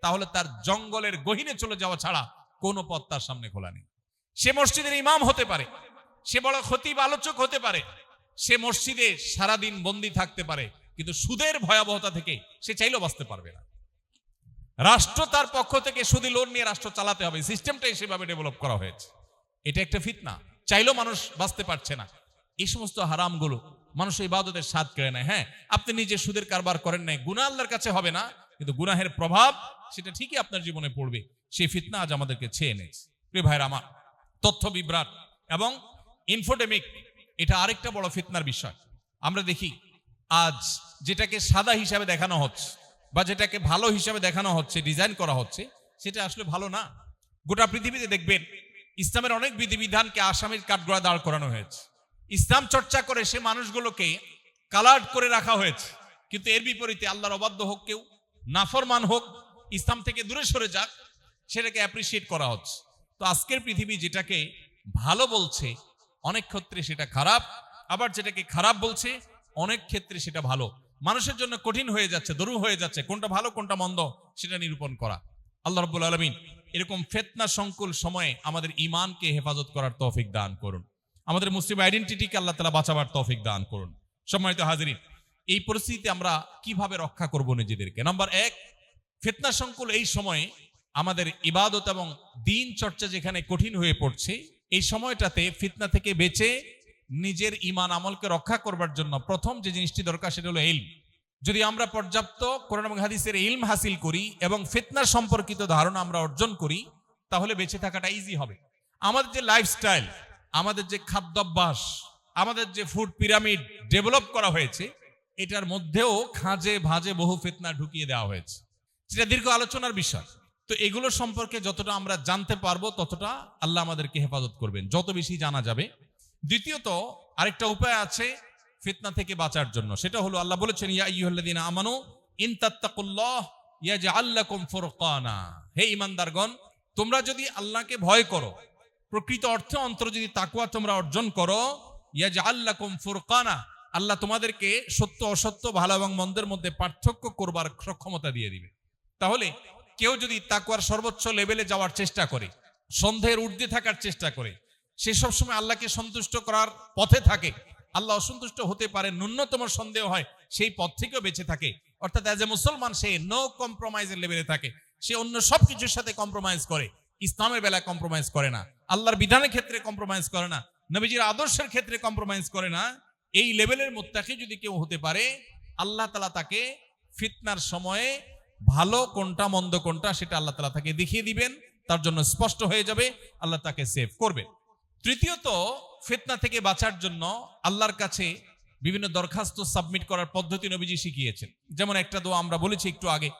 তাহলে তার জঙ্গলের গহীনে চলে যাওয়া ছাড়া কোনো পথ তার সামনে খোলা নেই। সে মসজিদের ইমাম হতে পারে, সে বড় খতিব আলোচক হতে পারে, সে মসজিদে সারাদিন বন্দী থাকতে পারে, কিন্তু সুদের ভয়াবহতা থেকে সে চাইলেও বাঁচতে পারবে না। রাষ্ট্র তার পক্ষ থেকে সুদী লোন নিয়ে রাষ্ট্র চালাতে হবে, সিস্টেমটাই সেভাবে ডেভেলপ করা হয়েছে। এটা একটা ফিতনা, চাইলেও মানুষ বাঁচতে পারছে না। এই সমস্ত হারামগুলো মানুষের ইবাদতের স্বাদ কেড়ে নেয়। হ্যাঁ, আপনি নিজে সুদের কারবার করেন নাই, গুনাহ আল্লাহর কাছে হবে না, কিন্তু গুনাহের প্রভাব সেটা ঠিকই আপনার জীবনে পড়বে। সেই ফিতনা আজ আমাদেরকে ছেয়ে এনেছে। প্রিয় ভাইরা আমার, তথ্য বিভ্রাট এবং ইনফোডেমিক এটা আরেকটা বড় ফিতনার বিষয়। আমরা দেখি আজ যেটাকে সাদা হিসাবে দেখানো হচ্ছে বা যেটাকে ভালো হিসাবে দেখানো হচ্ছে, ডিজাইন করা হচ্ছে, সেটা আসলে ভালো না। গোটা পৃথিবীতে দেখবেন ইসলামের অনেক বিধিবিধানকে আসামির কাঠগড়ায় দাঁড় করানো হয়েছে। ইসলাম চর্চা করে সে মানুষগুলোকে কালার্ড করে রাখা হয়েছে, কিন্তু এর বিপরীতে আল্লাহর অবাধ্য হোক, কেউ নাফরমান হোক, ইসলাম থেকে দূরে সরে যাক, সেটাকে অ্যাপ্রিসিয়েট করা হচ্ছে। তো আজকের পৃথিবী যেটাকে ভালো বলছে অনেক ক্ষেত্রে সেটা খারাপ, আবার যেটাকে খারাপ বলছে অনেক ক্ষেত্রে সেটা ভালো। মানুষের জন্য কঠিন হয়ে যাচ্ছে, দরুহ হয়ে যাচ্ছে কোনটা ভালো কোনটা মন্দ সেটা নিরূপণ করা। আল্লাহ রাব্বুল আলামিন এরকম ফিতনা সংকুল সময়ে আমাদের ঈমানকে হেফাজত করার তৌফিক দান করুন, আমাদের মুসলিম আইডেন্টিটিকে আল্লাহ তাআলা বাঁচাবার তৌফিক দান করুন। সম্মানিত হাজিরিন, এই পরিস্থিতিতে আমরা কিভাবে রক্ষা করব নিজেদেরকে? নাম্বার 1, ফিতনা সংকুল এই সময়ে আমাদের ইবাদত এবং দিন চর্চা যেখানে কঠিন হয়ে পড়ছে, এই সময়টাতে ফিতনা থেকে বেঁচে নিজের ঈমান আমলকে রক্ষা করবার জন্য প্রথম যে জিনিসটি দরকার সেটা হলো ইলম। যদি আমরা পর্যাপ্ত কোরআন এবং হাদিসের ইলম হাসিল করি এবং ফিতনা সম্পর্কিত ধারণা আমরা অর্জন করি, তাহলে বেঁচে থাকাটা ইজি হবে। আমাদের যে লাইফস্টাইল, আমাদের যে খাদ্যাভ্যাস, আমাদের যে ফুড পিরামিড ডেভেলপ করা হয়েছে, এটার মধ্যেও খাঁজে ভাঁজে বহু ফিতনা ঢুকিয়ে দেওয়া হয়েছে, সেটা দীর্ঘ আলোচনার বিষয়। তো এগুলো সম্পর্কে যতটা আমরা জানতে পারবো ততটা আল্লাহ আমাদেরকে হেফাজত করবেন, যত বেশি জানা যাবে। দ্বিতীয়ত আরেকটা উপায় আছে ফিতনা থেকে বাঁচার জন্য, সেটা হলো আল্লাহ বলেছেন, ইয়া আইয়ুহাল্লাযীনা আমানু ইন তাত্তাকুল্লাহ ইয়াজআল লাকুম ফুরকানা। হে ঈমানদারগণ, তোমরা যদি আল্লাহকে ভয় করো, প্রকৃত অর্থে অন্তর যদি তাকওয়া তোমরা অর্জন করো, ইয়াজআল লাকুম ফুরকানা, আল্লাহ তোমাদেরকে সত্য অসত্য, ভালো এবং মন্দের মধ্যে পার্থক্য করবার সক্ষমতা দিয়ে দিবে। তাহলে কেউ যদি তাকওয়ার সর্বোচ্চ লেভেলে যাওয়ার চেষ্টা করে, সন্দেহের ঊর্ধ্বে থাকার চেষ্টা করে, সে সবসময় আল্লাহকে সন্তুষ্ট করার পথে থাকে, আল্লাহ অসন্তুষ্ট হতে পারে ন্যূনতম সন্দেহ হয়, সেই পথ থেকেও বেঁচে থাকে, অর্থাৎ অ্যাজ এ মুসলমান সে নো কম্প্রোমাইজের লেভেলে থাকে, সে অন্য সবকিছুর সাথে কম্প্রোমাইজ করে, ইসলামের বেলায় কম্প্রোমাইজ করে না, আল্লাহর বিধানের ক্ষেত্রে কম্প্রোমাইজ করে না, নবীজির আদর্শের ক্ষেত্রে কম্প্রোমাইজ করে না, এই লেভেলের মুত্তাকি যদি কেউ হতে পারে, আল্লাহ তাআলা তাকে ফিতনার সময়ে ভালো কোনটা মন্দ কোনটা সেটা আল্লাহ তাআলা তাকে দেখিয়ে দিবেন, তার জন্য স্পষ্ট হয়ে যাবে, আল্লাহ তাকে সেভ করবেন। তৃতীয়ত, ফিতনা থেকে বাঁচার জন্য আল্লাহর কাছে বিভিন্ন দরখাস্ত সাবমিট করার পদ্ধতি নবীজি শিখিয়েছেন। যেমন একটা দোয়া আমরা বলেছি একটু আগে,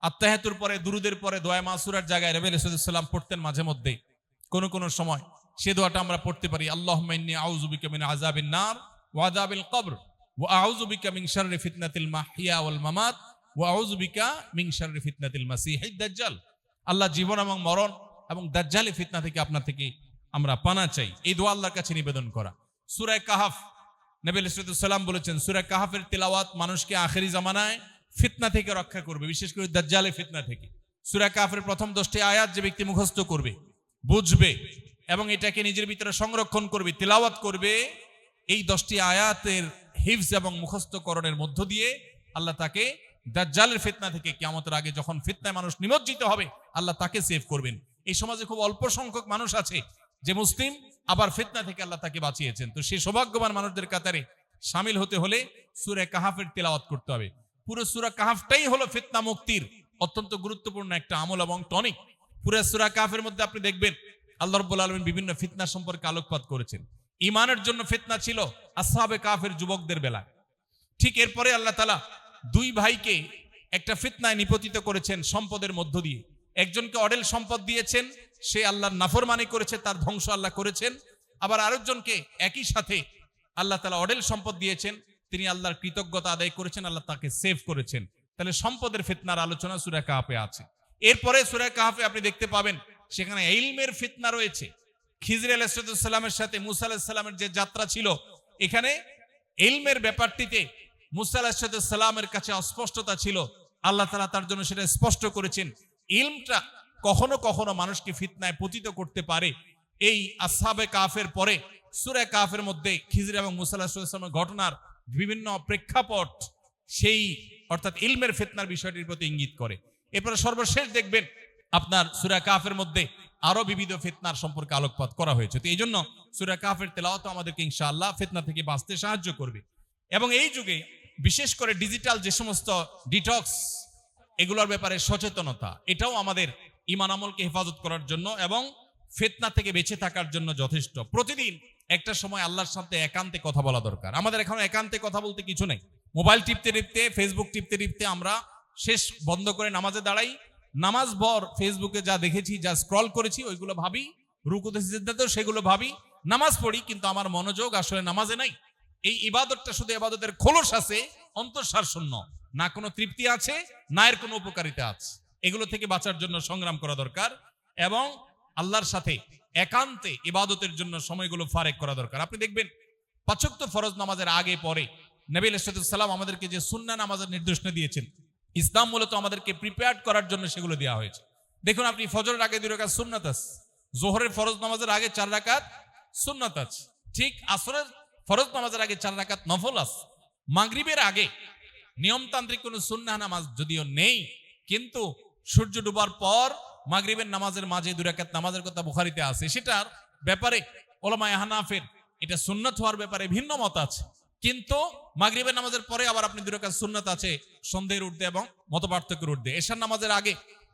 আত্তাহিয়াতুর পরে, দুরুদের পরে দোয়া মাসুরার জায়গায় নবী আলাইহিস সালাম পড়তেন মাঝে মধ্যে, কোন সময় সে দোয়াটা আমরা পড়তে পারি, আল্লাহুম্মা ইন্নী আউযু বিকা মিন আযাবিন নার ওয়া আযাবিল কবর ওয়া আউযু বিকা মিন শাররি ফিতনাতিল মাহইয়া ওয়াল মামাত ওয়া আউযু বিকা মিন শাররি ফিতনাতিল মাসিহিদ দাজ্জাল। আল্লাহ জীবন এবং মরণ এবং দাজ্জালি ফিতনা থেকে আপনার থেকে আমরা পানা চাই, এই দোয়া আল্লাহর কাছে নিবেদন করা। সূরা কাহাফ, নবী আলাইহিস সালাম বলেছেন, সূরা কাহাফের তিলাওয়াত মানুষকে আখেরি জামানায় ফিতনা থেকে রক্ষা করবে, বিশেষ করে দাজ্জালি ফিতনা থেকে। সূরা কাহাফের প্রথম 10টি আয়াত যে ব্যক্তি মুখস্থ করবে, বুঝবে এবং এটাকে নিজের ভিতরে সংরক্ষণ করবে, তিলাওয়াত করবে, এই 10টি আয়াতের হিফজ এবং মুখস্থকরণের মধ্য দিয়ে আল্লাহ তাকে দাজ্জালের ফিতনা থেকে, কিয়ামতের আগে যখন ফিতনায় মানুষ নিমজ্জিত হবে, আল্লাহ তাকে সেভ করবেন। এই সমাজে খুব অল্প সংখ্যক মানুষ আছে যে মুসলিম, আবার ফিতনা থেকে আল্লাহ তাকে বাঁচিয়েছেন। তো সেই সৌভাগ্যবান মানুষদের কাতারে শামিল হতে হলে সূরা কাহাফের তিলাওয়াত করতে হবে। পুরো সূরা কাহাফটাই হলো ফিতনা মুক্তির অত্যন্ত গুরুত্বপূর্ণ একটা আমল এবং টনিক। পুরো সূরা কাহাফের মধ্যে আপনি দেখবেন আল্লাহ রাব্বুল আলামিন বিভিন্ন ফিতনা সম্পর্কে আলোকপাত করেছেন। ঈমানের জন্য ফিতনা ছিল আসহাবে কাহাফের যুবকদের বেলায়, ঠিক এরপরে আল্লাহ তাআলা দুই ভাইকে একটা ফিতনায় নিপতিত করেছেন সম্পদের মধ্য দিয়ে। একজনকে অঢেল সম্পদ দিয়েছেন, সে আল্লাহর নাফরমানি করেছে, তার ধ্বংস আল্লাহ করেছেন। আবার আরেকজনকে একই সাথে আল্লাহ তাআলা অঢেল সম্পদ দিয়েছেন, তিনি আল্লাহর কৃতজ্ঞতা আদায় করেছেন, আল্লাহ তাকে সেভ করেছেন। তাহলে সম্পদের ফিতনার আলোচনা সূরা কাহাফে আছে। এরপরে সূরা কাহাফে আপনি দেখতে পাবেন সেখানে ইলমের ফিতনা রয়েছে। খিজর আলাইহিস সালামের সাথে মুসা আলাইহিস সালামের যে যাত্রা ছিল, এখানে ইলমের ব্যাপারটিতে মুসা আলাইহিস সালামের কাছে অস্পষ্টতা ছিল, আল্লাহ তাআলা তার জন্য সেটা স্পষ্ট করেছেন। ইলমটা কখনো কখনো মানুষকে ফিতনায় পতিত করতে পারে। এই আসহাবে কাহাফের পরে সূরা কাহাফের মধ্যে খিজর এবং মুসা আলাইহিস সালামের ঘটনার বিভিন্ন প্রেক্ষাপট সেই অর্থাৎ ইলমের ফিতনার বিষয়টির প্রতি ইঙ্গিত করে। এরপরে সর্বশেষ দেখবেন আপনার সূরা কাহাফের মধ্যে আরো বিবিধ ফিতনার সম্পর্কে আলোকপাত করা হয়েছে। তো এই জন্য সূরা কাহাফের তেলাওয়াত আমাদেরকে ইনশাআল্লাহ ফিতনা থেকে বাঁচতে সাহায্য করবে। এবং এই যুগে বিশেষ করে ডিজিটাল যে সমস্ত ডিটক্স, এগুলোর ব্যাপারে সচেতনতা, এটাও আমাদের ঈমান আমলকে হেফাজত করার জন্য এবং ফিতনা থেকে বেঁচে থাকার জন্য যথেষ্ট। প্রতিদিন একটা সময় আল্লাহর সাথে একান্তে কথা বলা দরকার। আমাদের এখন একান্তে কথা বলতে কিছু নেই, মোবাইল টিপতে টিপতে, ফেসবুক টিপতে টিপতে আমরা শেষ বন্ধ করে নামাজে দাঁড়াই, নামাজ ভর ফেসবুকে যা দেখেছি, যা স্ক্রল করেছি ওইগুলো ভাবি, রুকুতে সিজদাতেও সেগুলো ভাবি, নামাজ পড়ি কিন্তু আমার মনোযোগ আসলে নামাজে নাই। এই ইবাদতটা শুধু ইবাদতের খোলস আছে, অন্তঃসার শূন্য, না কোনো তৃপ্তি আছে, না এর কোনো উপকারিতা আছে। এগুলো থেকে বাঁচার জন্য সংগ্রাম করা দরকার এবং আল্লাহর সাথে একান্তে ইবাদতের জন্য সময়গুলো ফারেক করা দরকার। আপনি দেখবেন 5 ওয়াক্ত ফরজ নামাজের আগে পরে নবী আলাইহিস সালাম আমাদেরকে যে সুন্নাহ নামাজের নির্দেশনা দিয়েছেন, ইসলাম মূলত আমাদেরকে প্রিপেয়ার করার জন্য সেগুলো দেওয়া হয়েছে। দেখুন, আপনি ফজরের আগে 2 রাকাত সুন্নাত আছে, জোহরের ফরজ নামাজের আগে 4 রাকাত সুন্নাত আছে, ঠিক আসরের ফরজ নামাজের আগে 4 রাকাত নফল আছে। মাগরিবের আগে নিয়মতান্ত্রিক কোনো সুন্নাহ নামাজ যদিও নেই, কিন্তু সূর্য ডুবার পর মাগরিবের নামাজের মাঝে 2 রাকাত নামাজের কথা বুখারীতে আছে। সেটার ব্যাপারে উলামায়ে হানাফের এটা সুন্নাত হওয়ার ব্যাপারে ভিন্ন মত আছে, কিন্তু মাগরিবের নামাজের পরে আবার আপনি 2 রাকাত সুন্নাত আছে সন্ধ্যের ঊর্ধ্বে এবং মতপার্থক্যের ঊর্ধ্বে। এশার নামাজের আগে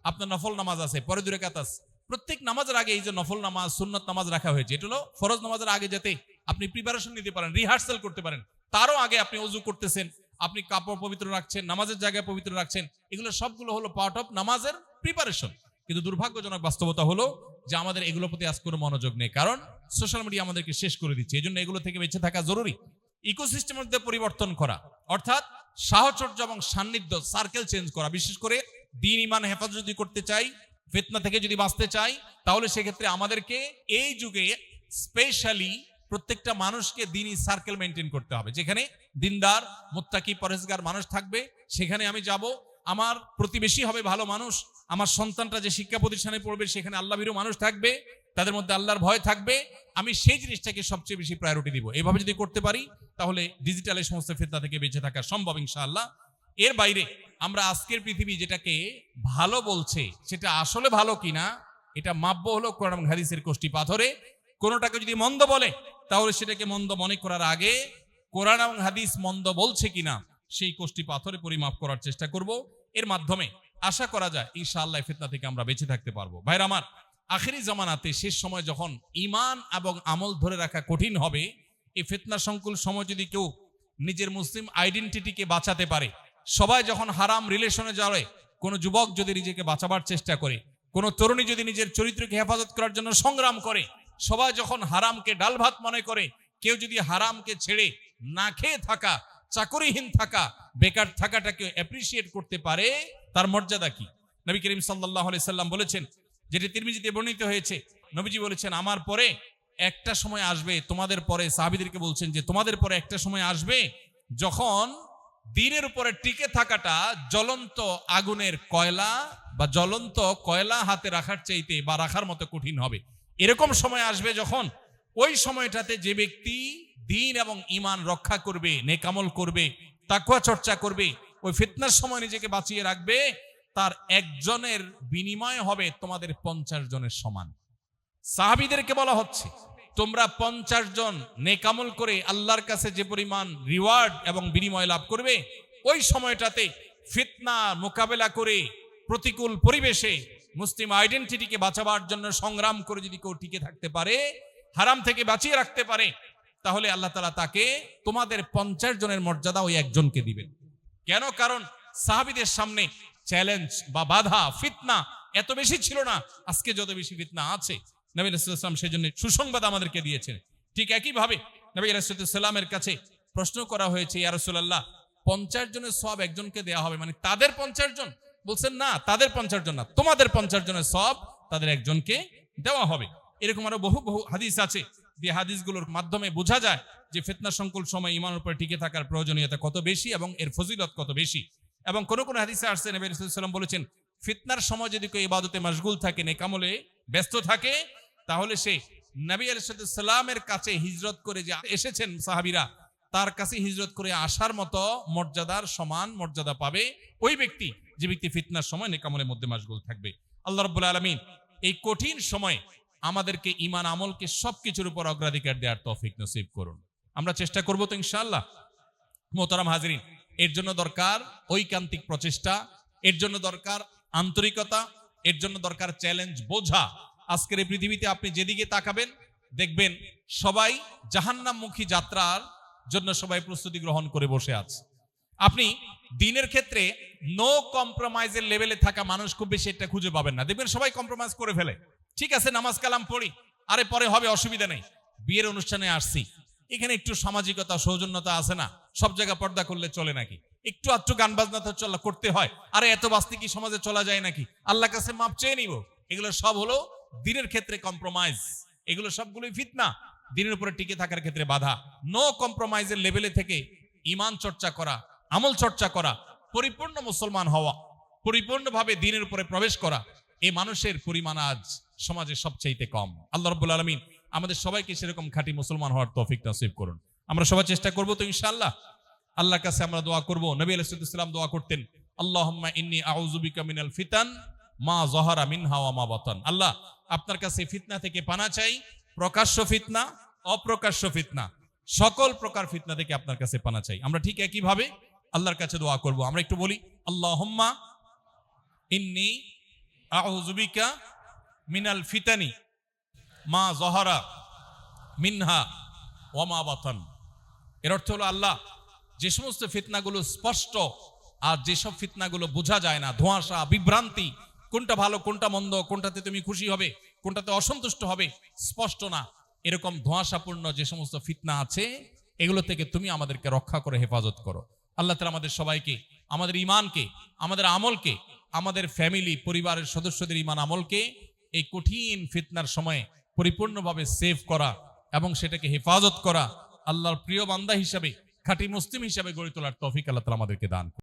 আপনার নফল নামাজ আছে, পরে 2 রাকাত আছে। প্রত্যেক নামাজের আগে এই যে নফল নামাজ সুন্নাত নামাজ রাখা হয়েছে, এটা হলো ফরজ নামাজের আগে যাতে আপনি প্রিপারেশন নিতে পারেন, রিহার্সাল করতে পারেন। তারও আগে আপনি ওযু করতেছেন, আপনি কাপড় পবিত্র রাখছেন, নামাজের জায়গায় পবিত্র রাখছেন, এগুলো সবগুলো হলো পার্ট অফ নামাজের প্রিপারেশন। কিন্তু দুর্ভাগ্যজনক বাস্তবতা হলো যে আমাদের এগুলোর প্রতি আজ কোনো মনোযোগ নেই, কারণ সোশ্যাল মিডিয়া আমাদেরকে শেষ করে দিচ্ছে। এই জন্য এগুলো থেকে বেঁচে থাকা জরুরি। ইকোসিস্টেমের মধ্যে পরিবর্তন করা, অর্থাৎ সাহচর্য এবং সান্নিধ্য, সার্কেল চেঞ্জ করা। বিশেষ করে দ্বীন ঈমান হেফাজত যদি করতে চাই, ফিতনা থেকে যদি বাঁচতে চাই, তাহলে সেক্ষেত্রে আমাদেরকে এই যুগে স্পেশালি প্রত্যেকটা মানুষকে দ্বীনি সার্কেল মেনটেন করতে হবে। যেখানে দিনদার, মুত্তাকি, পরহেজগার মানুষ থাকবে, সেখানে আমি যাব। আমার প্রতিবেশী হবে ভালো মানুষ, আমার সন্তানটা যে শিক্ষা প্রতিষ্ঠানে পড়বে সেখানে আল্লাহভীরু মানুষ থাকবে, তাদের মধ্যে আল্লাহর ভয় থাকবে। আমি সেই জিনিসটাকে সবচেয়ে বেশি প্রায়োরিটি দিব। এভাবে যদি করতে পারি তাহলে ডিজিটালের সমস্ত ফিতনা থেকে বেঁচে থাকা সম্ভব ইনশাআল্লাহ। এর বাইরে আমরা আজকের পৃথিবী যেটাকে ভালো বলছে সেটা আসলে ভালো কিনা এটা মাপব হলো কোরআন এবং হাদিসের কষ্টি পাথরে। কোনোটাকে যদি মন্দ বলে তাহলে সেটাকে মন্দ মনে করার আগে কোরআন এবং হাদিস মন্দ বলছে কিনা সেই কষ্টি পাথরে পরিমাপ করার চেষ্টা করব। এর মাধ্যমে আশা করা যায় ইনশাআল্লাহ ফিতনা থেকে আমরা বেঁচে থাকতে পারবো। ভাইরা আমার, আখেরি জামানাতে শেষ সময় যখন ঈমান এবং আমল ধরে রাখা কঠিন হবে, এই ফিতনা সংকুল সময় যদি কেউ নিজের মুসলিম আইডেন্টিটিকে বাঁচাতে পারে, সবাই যখন হারাম রিলেশনে যাবে, কোন যুবক যদি নিজেকে বাঁচাবার চেষ্টা করে, কোন তরুণী যদি নিজের চরিত্রকে হেফাজত করার জন্য সংগ্রাম করে, সবাই যখন হারামকে ডাল ভাত মনে করে, কেউ যদি হারামকে ছেড়ে না খেয়ে থাকা, চাকরিহীন থাকা, বেকার থাকাটাকে অ্যাপ্রিসিয়েট করতে পারে, তার মর্যাদা কি? নবী করিম সাল্লাল্লাহু আলাইহি সাল্লাম বলেছেন, যেটি তিরমিজিতে বর্ণিত হয়েছে, নবীজি বলেছেন, আমার পরে একটা সময় আসবে, তোমাদের পরে, সাহাবীদেরকে বলছেন যে তোমাদের পরে একটা সময় আসবে যখন দ্বীনের উপরে টিকে থাকাটা জ্বলন্ত আগুনের কয়লা বা জ্বলন্ত কয়লা হাতে রাখার চাইতে বা রাখার মতো কঠিন হবে। এরকম সময় আসবে যখন ওই সময়টাতে যে ব্যক্তি দ্বীন এবং ঈমান রক্ষা করবে, নেক আমল করবে, তাকওয়া চর্চা করবে, ওই ফিতনার সময় নিজেকে বাঁচিয়ে রাখবে, তার একজনের বিনিময় হবে তোমাদের 50 জনের সমান। সাহাবীদেরকে বলা হচ্ছে, তোমরা 50 জন নেক আমল করে আল্লাহর কাছে যে পরিমাণ রিওয়ার্ড এবং বিনিময় লাভ করবে, ওই সময়টাতে ফিতনা মোকাবেলা করে প্রতিকূল পরিবেশে মুসলিম আইডেন্টিটিকে বাঁচাবার জন্য সংগ্রাম করে যদি কেউ টিকে থাকতে পারে, হারাম থেকে বাঁচিয়ে রাখতে পারে, তাহলে আল্লাহ তাআলা তাকে তোমাদের 50 জনের মর্যাদা ওই একজনকে দিবেন। কেন? কারণ সাহাবীদের সামনে চ্যালেঞ্জ বা বাধা, ফিতনা এত বেশি ছিল না, আজকে যত বেশি ফিতনা আছে। নবী রাসূলুল্লাহ সাল্লাল্লাহু আলাইহি ওয়াসাল্লাম সেজন্য সুসংবাদ আমাদেরকে দিয়েছেন। ঠিক একইভাবে নবী রাসূলুল্লাহ সাল্লাল্লাহু আলাইহি ওয়াসাল্লামের কাছে প্রশ্ন করা হয়েছে, ইয়া রাসূলুল্লাহ, 50 জনের সওয়াব একজনকে দেয়া হবে, মানে তাদের 50 জন? বলছেন না, তাদের 50 জন না, তোমাদের 50 জনের সওয়াব তাদের একজনকে দেওয়া হবে। এরকম আরো বহু বহু হাদিস আছে, যে হাদিসগুলোর মাধ্যমে বোঝা যায় যে ফিতনা সংকুল সময় ঈমানের উপর টিকে থাকার প্রয়োজনীয়তা কত বেশি এবং এর ফজিলত কত বেশি। এবং কোন কোন হাদিসে আসছে, নবী রাসূলুল্লাহ সাল্লাল্লাহু আলাইহি ওয়াসাল্লাম বলেছেন, ফিতনার সময় যদি কেউ ইবাদতে মশগুল থাকে, নেক আমলে ব্যস্ত থাকে, তাহলে সে নবী আলাইহিস সালামের কাছে হিজরত করে যে এসেছেন সাহাবীরা, তার কাছে হিজরত করে আসার মতো মর্যাদার সমান মর্যাদা পাবে ওই ব্যক্তি, যে ব্যক্তি ফিতনার সময় নেক আমলের মধ্যে মশগুল থাকবে। আল্লাহ রাব্বুল আলামিন এই কঠিন সময়ে আমাদেরকে ঈমান আমলকে সবকিছুর উপর অগ্রাধিকার দেওয়ার তৌফিক নসিব করুন। আমরা চেষ্টা করব তো ইনশাআল্লাহ। মোহতারাম হাজরিন, এর জন্য দরকার ঐকান্তিক প্রচেষ্টা, এর জন্য দরকার আন্তরিকতা, এর জন্য দরকার চ্যালেঞ্জ বোঝা। আজকের এই পৃথিবীতে আপনি যেদিকে তাকাবেন দেখবেন সবাই জাহান্নামমুখী যাত্রার জন্য সবাই প্রস্তুতি গ্রহণ করে বসে আছে। আপনি দ্বীনের ক্ষেত্রে নো কম্প্রোমাইজের লেভেলে থাকা মানুষ খুব বেশি এটা খুঁজে পাবেন না। দেখবেন সবাই কম্প্রোমাইজ করে ফেলে। ঠিক আছে, নামাজ কালাম পড়ি, আরে পরে হবে, অসুবিধা নেই। বিয়ের অনুষ্ঠানে আসছি, এখানে একটু সামাজিকতা সৌজন্যতা আছে না, সব জায়গায় পর্দা করলে চলে নাকি? একটু আধটু গান বাজনা তো চলা করতে হয়, আরে এত বাস্তি কি সমাজে চলা যায় নাকি? আল্লাহর কাছে মাপ চেয়ে নিব। এগুলো সব হলো দ্বীনের ক্ষেত্রে কম্প্রোমাইজ। এগুলো সবগুলোই ফিতনা, দ্বীনের উপরে টিকে থাকার ক্ষেত্রে বাধা। নো কম্প্রোমাইজের লেভেলে থেকে ঈমান চর্চা করা, আমল চর্চা করা, পরিপূর্ণ মুসলমান হওয়া, পরিপূর্ণভাবে দ্বীনের উপরে প্রবেশ করা, এই মানুষের পরিমাণ আজ সমাজে সবচাইতে কম। আল্লাহ রাব্বুল আলামিন আমাদের সবাইকে সেরকম খাঁটি মুসলমান হওয়ার তৌফিক নসিব করুন। আমরা সবাই চেষ্টা করব তো ইনশাআল্লাহ। আল্লাহর কাছে আমরা দোয়া করব। নবী আলাইহিস সালাম দোয়া করতেন, আল্লাহুম্মা ইন্নী আউযু বিকা মিনাল ফিতান মা যাহারা মিনহা ওয়া মা বাতান। আল্লাহ, আপনার কাছে ফিতনা থেকে পানা চাই, প্রকাশ্য ফিতনা অপ্রকাশ্য ফিতনা, সকল প্রকার ফিতনা থেকে আপনার কাছে পানা চাই। আমরা ঠিক একইভাবে আল্লাহর কাছে দোয়া করব। আমরা একটু বলি, আল্লাহুম্মা ইন্নী আউযু বিকা মিনাল ফিতানি মা যহারা মিনহা ওয়া মা বাতান। এর অর্থ হলো, আল্লাহ, যে সমস্ত ফিতনাগুলো স্পষ্ট আর যেসব ফিতনাগুলো বোঝা যায় না, ধোঁয়াশা, বিভ্রান্তি, কোনটা ভালো কোনটা মন্দ, কোনটাতে তুমি খুশি হবে কোনটাতে অসন্তুষ্ট হবে, স্পষ্ট না, এরকম ধোঁয়াশাপূর্ণ যে সমস্ত ফিতনা আছে, এগুলো থেকে তুমি আমাদেরকে রক্ষা করে হেফাজত করো। আল্লাহ তাআলা আমাদের সবাইকে, আমাদের ঈমানকে, আমাদের আমলকে, আমাদের ফ্যামিলি পরিবারের সদস্যদের ঈমান আমলকে এই কঠিন ফিতনার সময়ে পরিপূর্ণভাবে সেভ করা এবং সেটাকে হেফাজত করা, আল্লাহর প্রিয় বান্দা হিসাবে, খাঁটি মুসলিম হিসাবে গড়ে তোলার তৌফিক আল্লাহ তাআলা আমাদেরকে দান করুন।